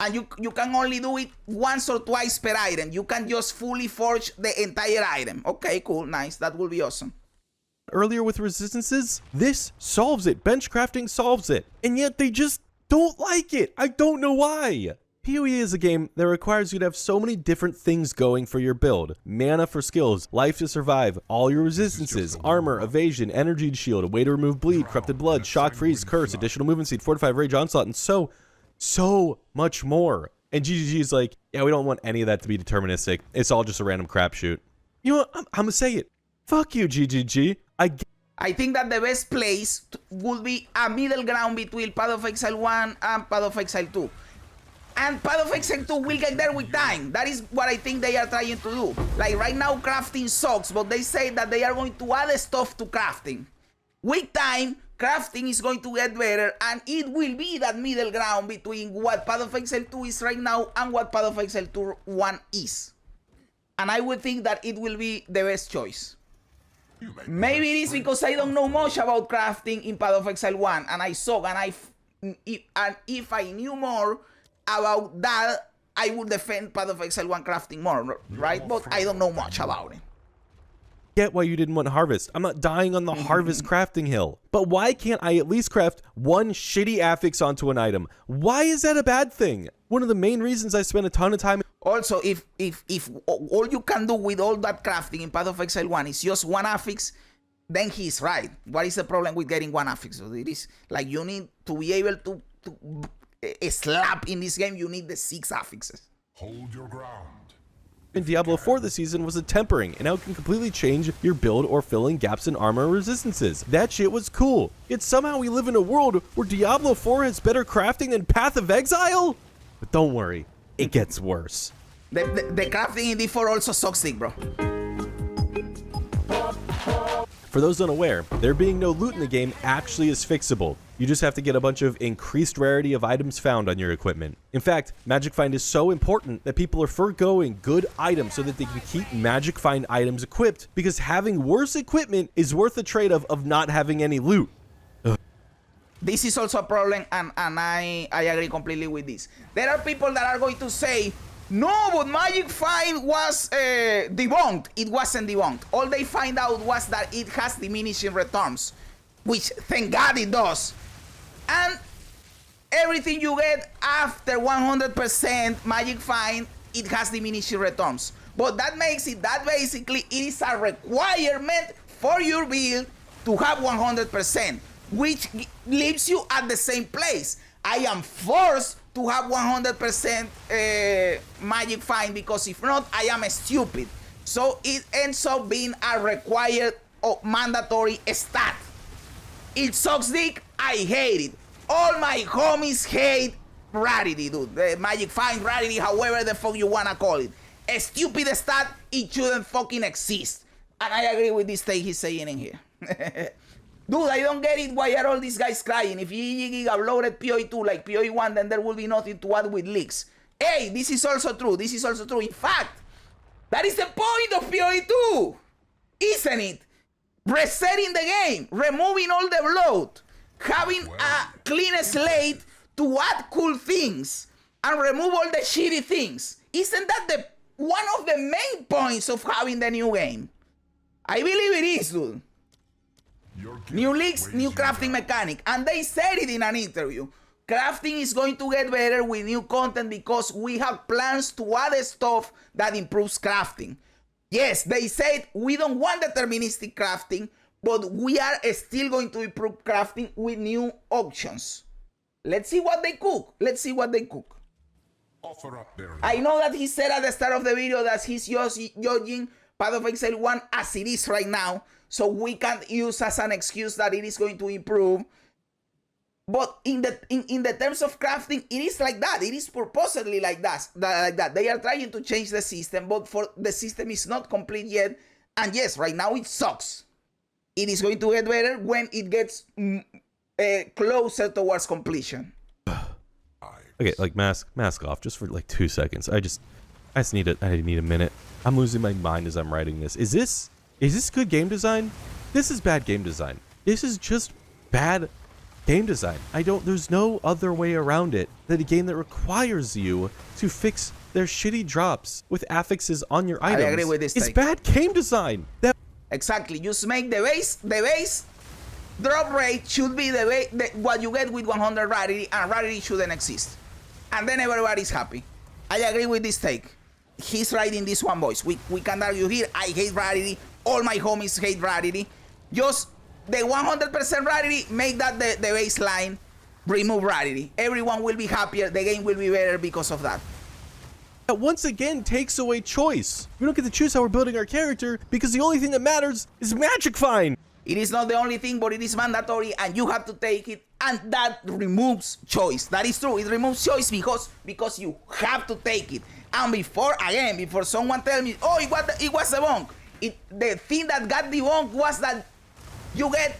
And you can only do it once or twice per item. You can just fully forge the entire item. Okay, cool, nice, that will be awesome. Earlier with resistances, this solves it. Bench crafting solves it. And yet they just don't like it. I don't know why. PoE is a game that requires you to have so many different things going for your build. Mana for skills, life to survive, all your resistances, armor, evasion, energy shield, a way to remove bleed, corrupted blood, shock, freeze, curse, additional movement speed, fortified rage, onslaught, and so much more. And GGG is like, yeah, we don't want any of that to be deterministic. It's all just a random crapshoot. You know what? I'm gonna say it. Fuck you, GGG. I think that the best place would be a middle ground between Path of Exile 1 and Path of Exile 2. And Path of Exile 2 will get there with time. That is what I think they are trying to do. Like right now, crafting sucks, but they say that they are going to add stuff to crafting. With time, crafting is going to get better, and it will be that middle ground between what Path of Exile 2 is right now and what Path of Exile 2 1 is. And I would think that it will be the best choice. Maybe it is because I don't know much about crafting in Path of Exile 1, and I suck, and if I knew more about that, I would defend Path of Exile 1 crafting more, right? But I don't know much about it. Get why you didn't want harvest. I'm not dying on the harvest crafting hill. But why can't I at least craft one shitty affix onto an item? Why is that a bad thing? One of the main reasons I spent a ton of time. Also, if all you can do with all that crafting in Path of Exile 1 is just one affix, then he's right. What is the problem with getting one affix? So it is like you need to be able to slap in this game, you need the 6 affixes. Hold your ground. in Diablo 4 this season was a tempering, and how it can completely change your build or fill in gaps in armor resistances. That shit was cool. Yet somehow we live in a world where Diablo 4 has better crafting than Path of Exile? But don't worry, it gets worse. The crafting in D4 also sucks dick, bro. For those unaware, there being no loot in the game actually is fixable. You just have to get a bunch of increased rarity of items found on your equipment. In fact, Magic Find is so important that people are foregoing good items so that they can keep Magic Find items equipped, because having worse equipment is worth the trade-off of not having any loot. This is also a problem, and I agree completely with this. There are people that are going to say, no, but Magic Find was debunked. It wasn't debunked. All they find out was that it has diminishing returns, which thank God it does. And everything you get after 100% Magic Find, it has diminishing returns. But that makes it that basically it is a requirement for your build to have 100%, which leaves you at the same place. I am forced to have 100% magic find, because if not, I am stupid. So it ends up being a required or mandatory stat. It sucks dick. I hate it. All my homies hate rarity, dude. The magic find, rarity, however the fuck you wanna call it. A stupid stat, it shouldn't fucking exist. And I agree with this take he's saying in here. Dude, I don't get it. Why are all these guys crying? If GG uploaded PoE2 like PoE1, then there will be nothing to add with leaks. Hey, this is also true. This is also true. In fact, that is the point of PoE2, isn't it? Resetting the game, removing all the bloat, having a clean slate to add cool things and remove all the shitty things. Isn't that one of the main points of having the new game? I believe it is, dude. New leaks, new crafting mechanic. And they said it in an interview. Crafting is going to get better with new content because we have plans to add stuff that improves crafting. Yes, they said we don't want deterministic crafting, but we are still going to improve crafting with new options. Let's see what they cook. Let's see what they cook. Offer up their I know that he said at the start of the video that he's judging Path of Exile 1 as it is right now, so we can't use as an excuse that it is going to improve. But in the terms of crafting, it is like that. It is purposely like that. They are trying to change the system, but for the system is not complete yet. And yes, right now it sucks. It is going to get better when it gets closer towards completion. Okay, like mask off just for like 2 seconds. I just need a minute. I'm losing my mind as I'm writing this. Is this good game design? This is bad game design. This is just bad game design. There's no other way around it than a game that requires you to fix their shitty drops with affixes on your items. I agree with this. It's bad game design. Exactly. Just make the base drop rate should be what you get with 100 rarity, and rarity shouldn't exist. And then everybody's happy. I agree with this take. He's right in this one, boys. We can't argue here. I hate rarity. All my homies hate rarity. Just the 100% rarity, make that the baseline. Remove rarity. Everyone will be happier. The game will be better because of that. That once again takes away choice. We don't get to choose how we're building our character because the only thing that matters is magic find. It is not the only thing, but it is mandatory, and you have to take it, and that removes choice. That is true. It removes choice because you have to take it. And before someone tell me, oh, it was a bunk. The thing that got the bunk was that you get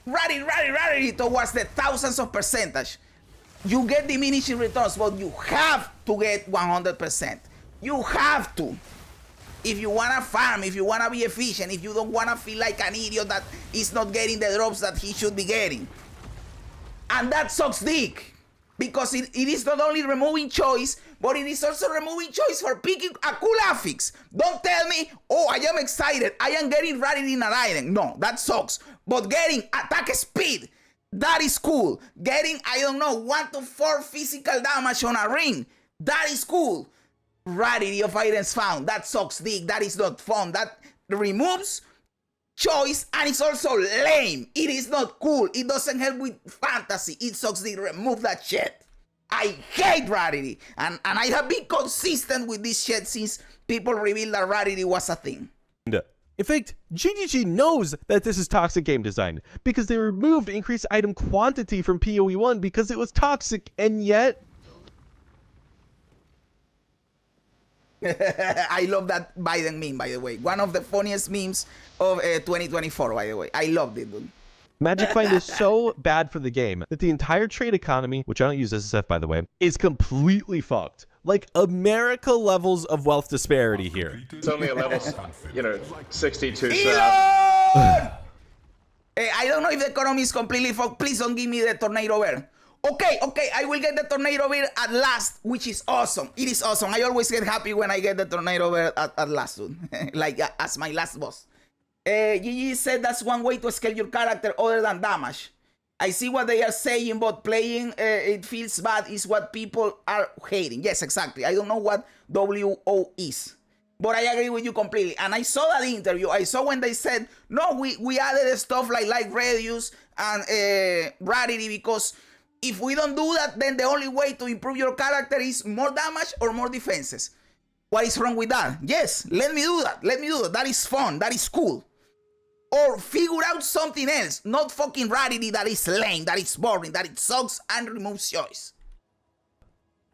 rarity towards the thousands of percentage. You get diminishing returns, but you have to get 100%. You have to. If you wanna farm, if you wanna be efficient, if you don't wanna feel like an idiot that is not getting the drops that he should be getting. And that sucks dick. Because it is not only removing choice, but it is also removing choice for picking a cool affix. Don't tell me, oh, I am excited, I am getting rarity in an item. No, that sucks. But getting attack speed, that is cool. Getting, 1 to 4 physical damage on a ring, that is cool. Rarity of items found, that sucks dick. That is not fun. That removes choice, and it's also lame. It is not cool. It doesn't help with fantasy. It sucks dick. Remove that shit. I hate rarity, and I have been consistent with this shit since people revealed that rarity was a thing. In fact, GGG knows that this is toxic game design because they removed increased item quantity from PoE1 because it was toxic, and yet I love that Biden meme, by the way. One of the funniest memes of 2024, by the way. I loved it, dude. Magic Find is so bad for the game that the entire trade economy, which I don't use SSF by the way, is completely fucked. Like America levels of wealth disparity here. It's only a level, 62 Elon! set. I don't know if the economy is completely fucked. Please don't give me the tornado bear. Okay, I will get the tornado bear at last, which is awesome. It is awesome. I always get happy when I get the tornado bear at last, dude. Like, as my last boss. Gigi said that's one way to scale your character other than damage. I see what they are saying, but playing it feels bad is what people are hating. Yes, exactly. I don't know what WO is. But I agree with you completely. And I saw that interview. I saw when they said, no, we added stuff like radius and rarity because If we don't do that, then the only way to improve your character is more damage or more defenses. What is wrong with that? Yes, let me do that. Let me do that. That is fun. That is cool. Or figure out something else. Not fucking rarity that is lame, that is boring, that it sucks and removes choice.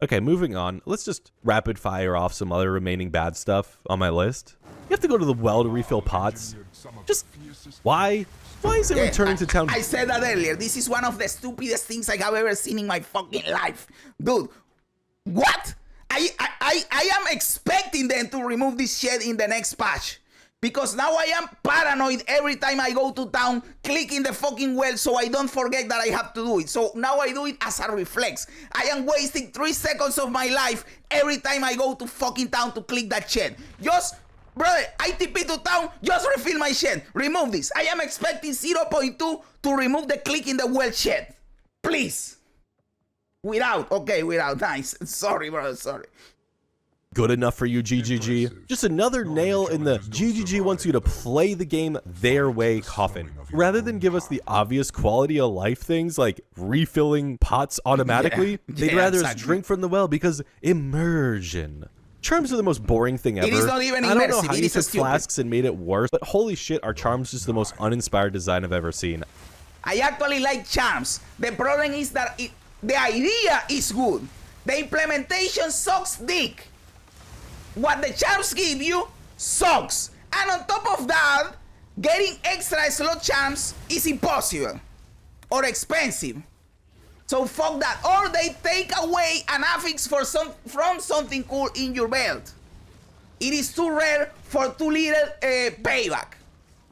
Okay, moving on. Let's just rapid fire off some other remaining bad stuff on my list. You have to go to the well to refill pots. Just why? Why is it returning to town? I said that earlier. This is one of the stupidest things I have ever seen in my fucking life. Dude, what? I am expecting them to remove this shit in the next patch. Because now I am paranoid every time I go to town, clicking the fucking well so I don't forget that I have to do it. So now I do it as a reflex. I am wasting 3 seconds of my life every time I go to fucking town to click that shit. Just, brother, I TP to town, just refill my shit. Remove this. I am expecting 0.2 to remove the click in the well shit. Please. Without. Nice. Sorry, brother, sorry. Good enough for you, GGG. Just another nail in the GGG wants you to play the game their way coffin. Rather than give us the obvious quality of life things like refilling pots automatically, they'd rather us drink from the well because immersion. Charms are the most boring thing ever. It is not even immersive. I don't know how you took flasks and made it worse, but holy shit, are charms just the most uninspired design I've ever seen. I actually like charms. The problem is that the idea is good. The implementation sucks dick. What the charms give you sucks. And on top of that, getting extra slot charms is impossible or expensive. So fuck that. Or they take away an affix from something cool in your belt. It is too rare for too little payback.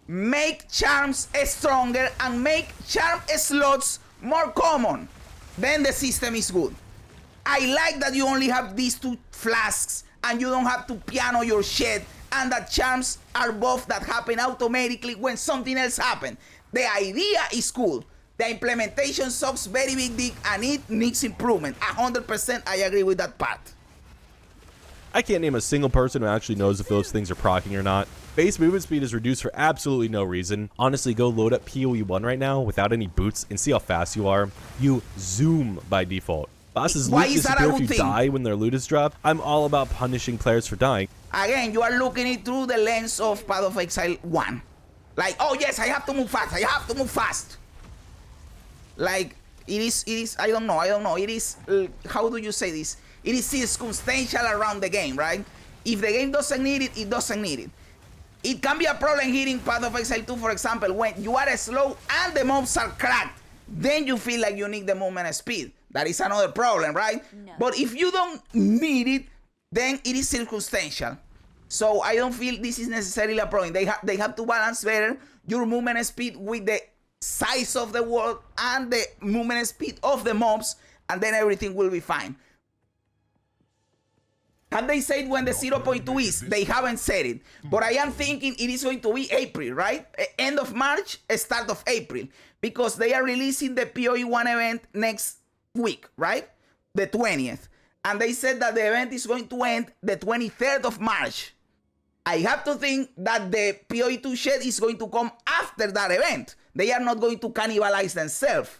Make charms stronger and make charm slots more common. Then the system is good. I like that you only have these 2 flasks and you don't have to piano your shit, and that charms are buffed that happen automatically when something else happens. The idea is cool. The implementation sucks very big dick and it needs improvement. 100% I agree with that part. I can't name a single person who actually knows if those things are proccing or not. Base movement speed is reduced for absolutely no reason. Honestly, go load up PoE 1 right now without any boots and see how fast you are. You zoom by default. Bosses loot disappear if you die when their loot is dropped. I'm all about punishing players for dying. Again, you are looking it through the lens of Path of Exile 1. Like, oh yes, I have to move fast. I have to move fast. Like, it is, I don't know. It is, how do you say this? It is circumstantial around the game, right? If the game doesn't need it, it doesn't need it. It can be a problem here in Path of Exile 2, for example, when you are slow and the mobs are cracked. Then you feel like you need the movement speed. That is another problem, right? No. But if you don't need it, then it is circumstantial. So I don't feel this is necessarily a problem. They have to balance better your movement speed with the size of the world and the movement speed of the mobs, and then everything will be fine. Have they said when the 0.2 is? They haven't said it. But I am thinking it is going to be April, right? End of March, start of April. Because they are releasing the PoE 1 event next week, right? The 20th. And they said that the event is going to end the 23rd of March. I have to think that the PoE 2 shed is going to come after that event. They are not going to cannibalize themselves.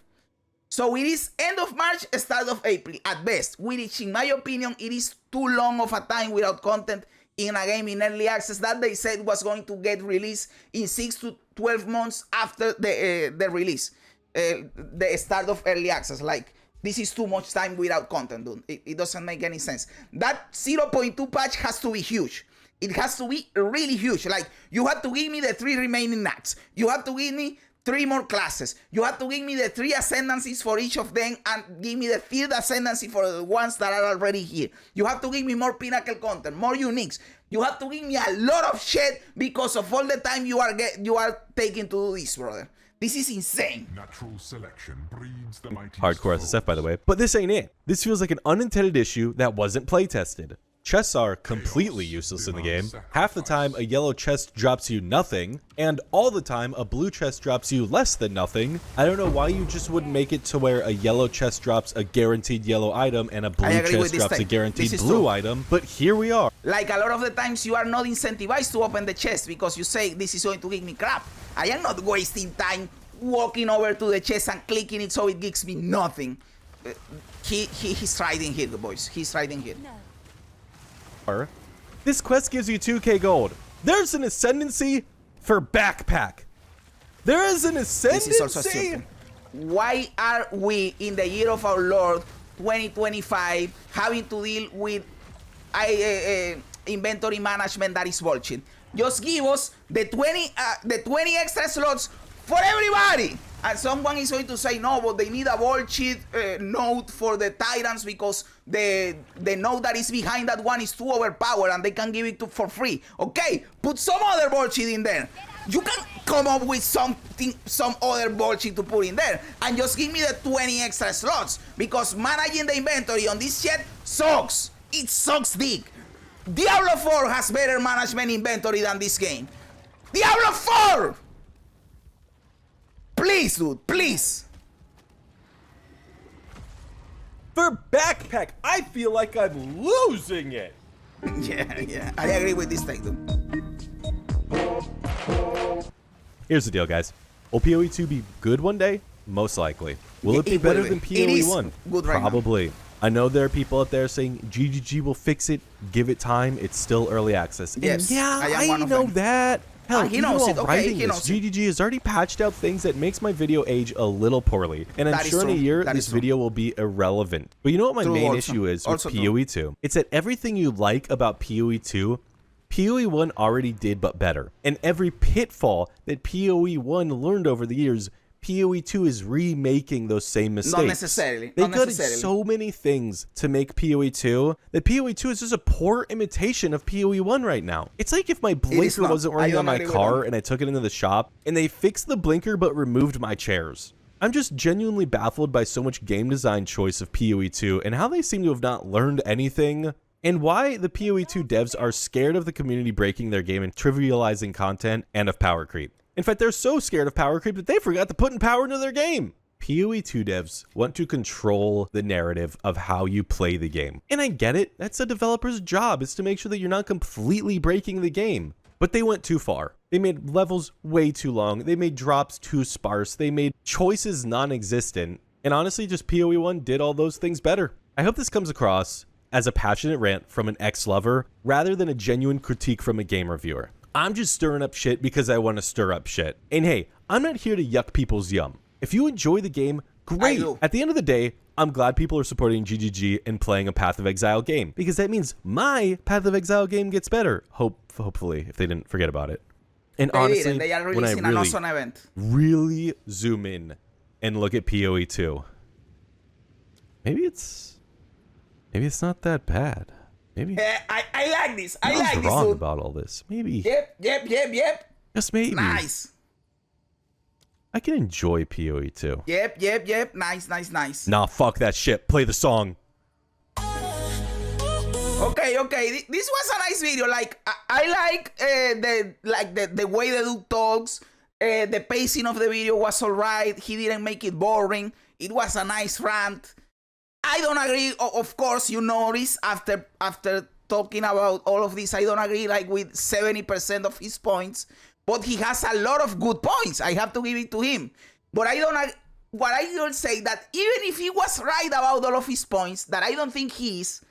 So it is end of March, start of April at best, which in my opinion, it is too long of a time without content in a game in early access that they said was going to get released in 6 to 12 months after the release, the start of early access. Like, this is too much time without content, dude. It doesn't make any sense. That 0.2 patch has to be huge. It has to be really huge. Like, you have to give me the 3 remaining knacks. You have to give me 3 more classes. You have to give me the 3 ascendancies for each of them and give me the 3rd ascendancy for the ones that are already here. You have to give me more pinnacle content, more uniques. You have to give me a lot of shit because of all the time you are taking to do this, brother. This is insane. Natural selection breeds the mighty Hardcore SSF, by the way. But this ain't it. This feels like an unintended issue that wasn't play tested. Chests are completely useless in the game. Half the time, a yellow chest drops you nothing, and all the time, a blue chest drops you less than nothing. I don't know why you just wouldn't make it to where a yellow chest drops a guaranteed yellow item and a blue chest drops a guaranteed blue item, but here we are. Like, a lot of the times, you are not incentivized to open the chest because you say, this is going to give me crap. I am not wasting time walking over to the chest and clicking it so it gives me nothing. he's riding here, boys. He's riding here. This quest gives you 2k gold. There's an ascendancy for backpack. There is an ascendancy. This is also stupid. Why are we in the year of our Lord 2025 having to deal with inventory management that is bullshit? Just give us the 20 extra slots for everybody. And someone is going to say, no, but they need a bullshit node for the tyrants because the node that is behind that one is too overpowered and they can give it for free. Okay, put some other bullshit in there. You can come up with some other bullshit to put in there and just give me the 20 extra slots because managing the inventory on this shit sucks. It sucks dick. Diablo 4 has better management inventory than this game. Diablo 4! Please, dude, please. For backpack, I feel like I'm losing it. Yeah, I agree with this take, dude. Here's the deal, guys. Will PoE 2 be good one day? Most likely. Will it be better than PoE 1? Good right Probably. Now. I know there are people out there saying GGG will fix it. Give it time. It's still early access. Yes, and yeah, I know that. Hell, he knows it. Okay, he knows it. GGG has already patched out things that makes my video age a little poorly. And I'm sure in a year, this video will be irrelevant. But you know what my main issue is with PoE 2? It's that everything you like about PoE 2, PoE 1 already did but better. And every pitfall that PoE 1 learned over the years, PoE 2 is remaking those same mistakes. Not necessarily. They got so many things to make PoE 2 that PoE 2 is just a poor imitation of PoE 1 right now. It's like if my blinker wasn't working on my car and I took it into the shop and they fixed the blinker but removed my chairs. I'm just genuinely baffled by so much game design choice of PoE 2 and how they seem to have not learned anything. And why the PoE 2 devs are scared of the community breaking their game and trivializing content and of power creep. In fact, they're so scared of power creep that they forgot to put in power into their game. PoE 2 devs want to control the narrative of how you play the game. And I get it, that's a developer's job, is to make sure that you're not completely breaking the game. But they went too far. They made levels way too long, they made drops too sparse, they made choices non-existent, and honestly, just PoE 1 did all those things better. I hope this comes across as a passionate rant from an ex-lover, rather than a genuine critique from a game reviewer. I'm just stirring up shit because I want to stir up shit. And hey, I'm not here to yuck people's yum. If you enjoy the game, great. At the end of the day, I'm glad people are supporting GGG and playing a Path of Exile game, because that means my Path of Exile game gets better. Hopefully, if they didn't forget about it. And honestly, they are when I an awesome event. really zoom in and look at PoE 2, maybe it's not that bad. Maybe I like this. I like this. Wrong about all this. Maybe. Yep. Just maybe. Nice. I can enjoy PoE 2. Yep. Nice. Nah, fuck that shit. Play the song. Okay. This was a nice video. Like I like the way the dude talks. The pacing of the video was alright. He didn't make it boring. It was a nice rant. I don't agree, of course, you notice after talking about all of this, I don't agree like with 70% of his points, but he has a lot of good points. I have to give it to him. But I will say that even if he was right about all of his points, that I don't think he is,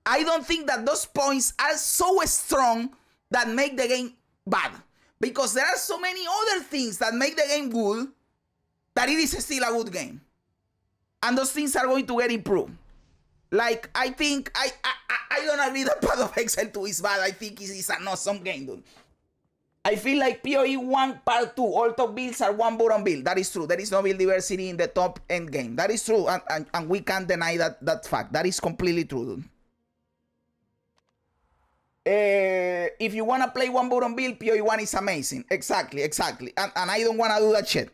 I don't think that those points are so strong that make the game bad. Because there are so many other things that make the game good that it is still a good game. And those things are going to get improved. Like, I think, I don't agree that Path of Exile 2 is bad. I think it's an awesome game, dude. I feel like PoE 1 Part 2, all top builds are one button build. That is true. There is no build diversity in the top end game. That is true, and we can't deny that fact. That is completely true, dude. If you want to play one button build, PoE 1 is amazing. Exactly. And I don't want to do that shit.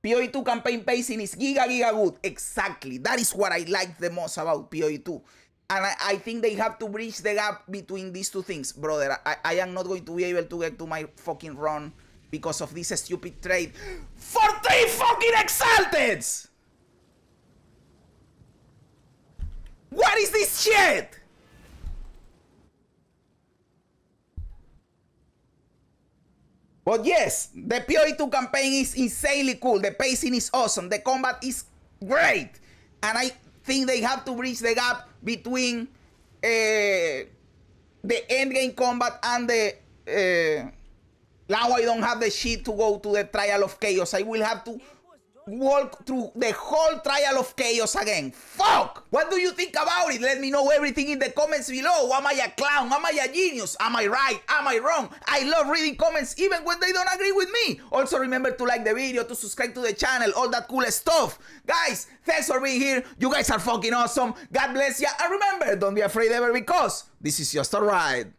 PoE 2 campaign pacing is giga good. Exactly. That is what I like the most about PoE 2. And I think they have to bridge the gap between these two things. Brother, I am not going to be able to get to my fucking run because of this stupid trade for 3 fucking exalteds! What is this shit? But yes, the PoE2 campaign is insanely cool. The pacing is awesome. The combat is great. And I think they have to bridge the gap between the endgame combat and the... now I don't have the shit to go to the Trial of Chaos. I will have to walk through the whole Trial of Chaos again. Fuck! What do you think about it? Let me know everything in the comments below. Am I a clown? Am I a genius? Am I right? Am I wrong? I love reading comments even when they don't agree with me. Also remember to like the video, to subscribe to the channel, all that cool stuff. Guys, thanks for being here. You guys are fucking awesome. God bless ya. And remember, don't be afraid ever, because this is just a ride.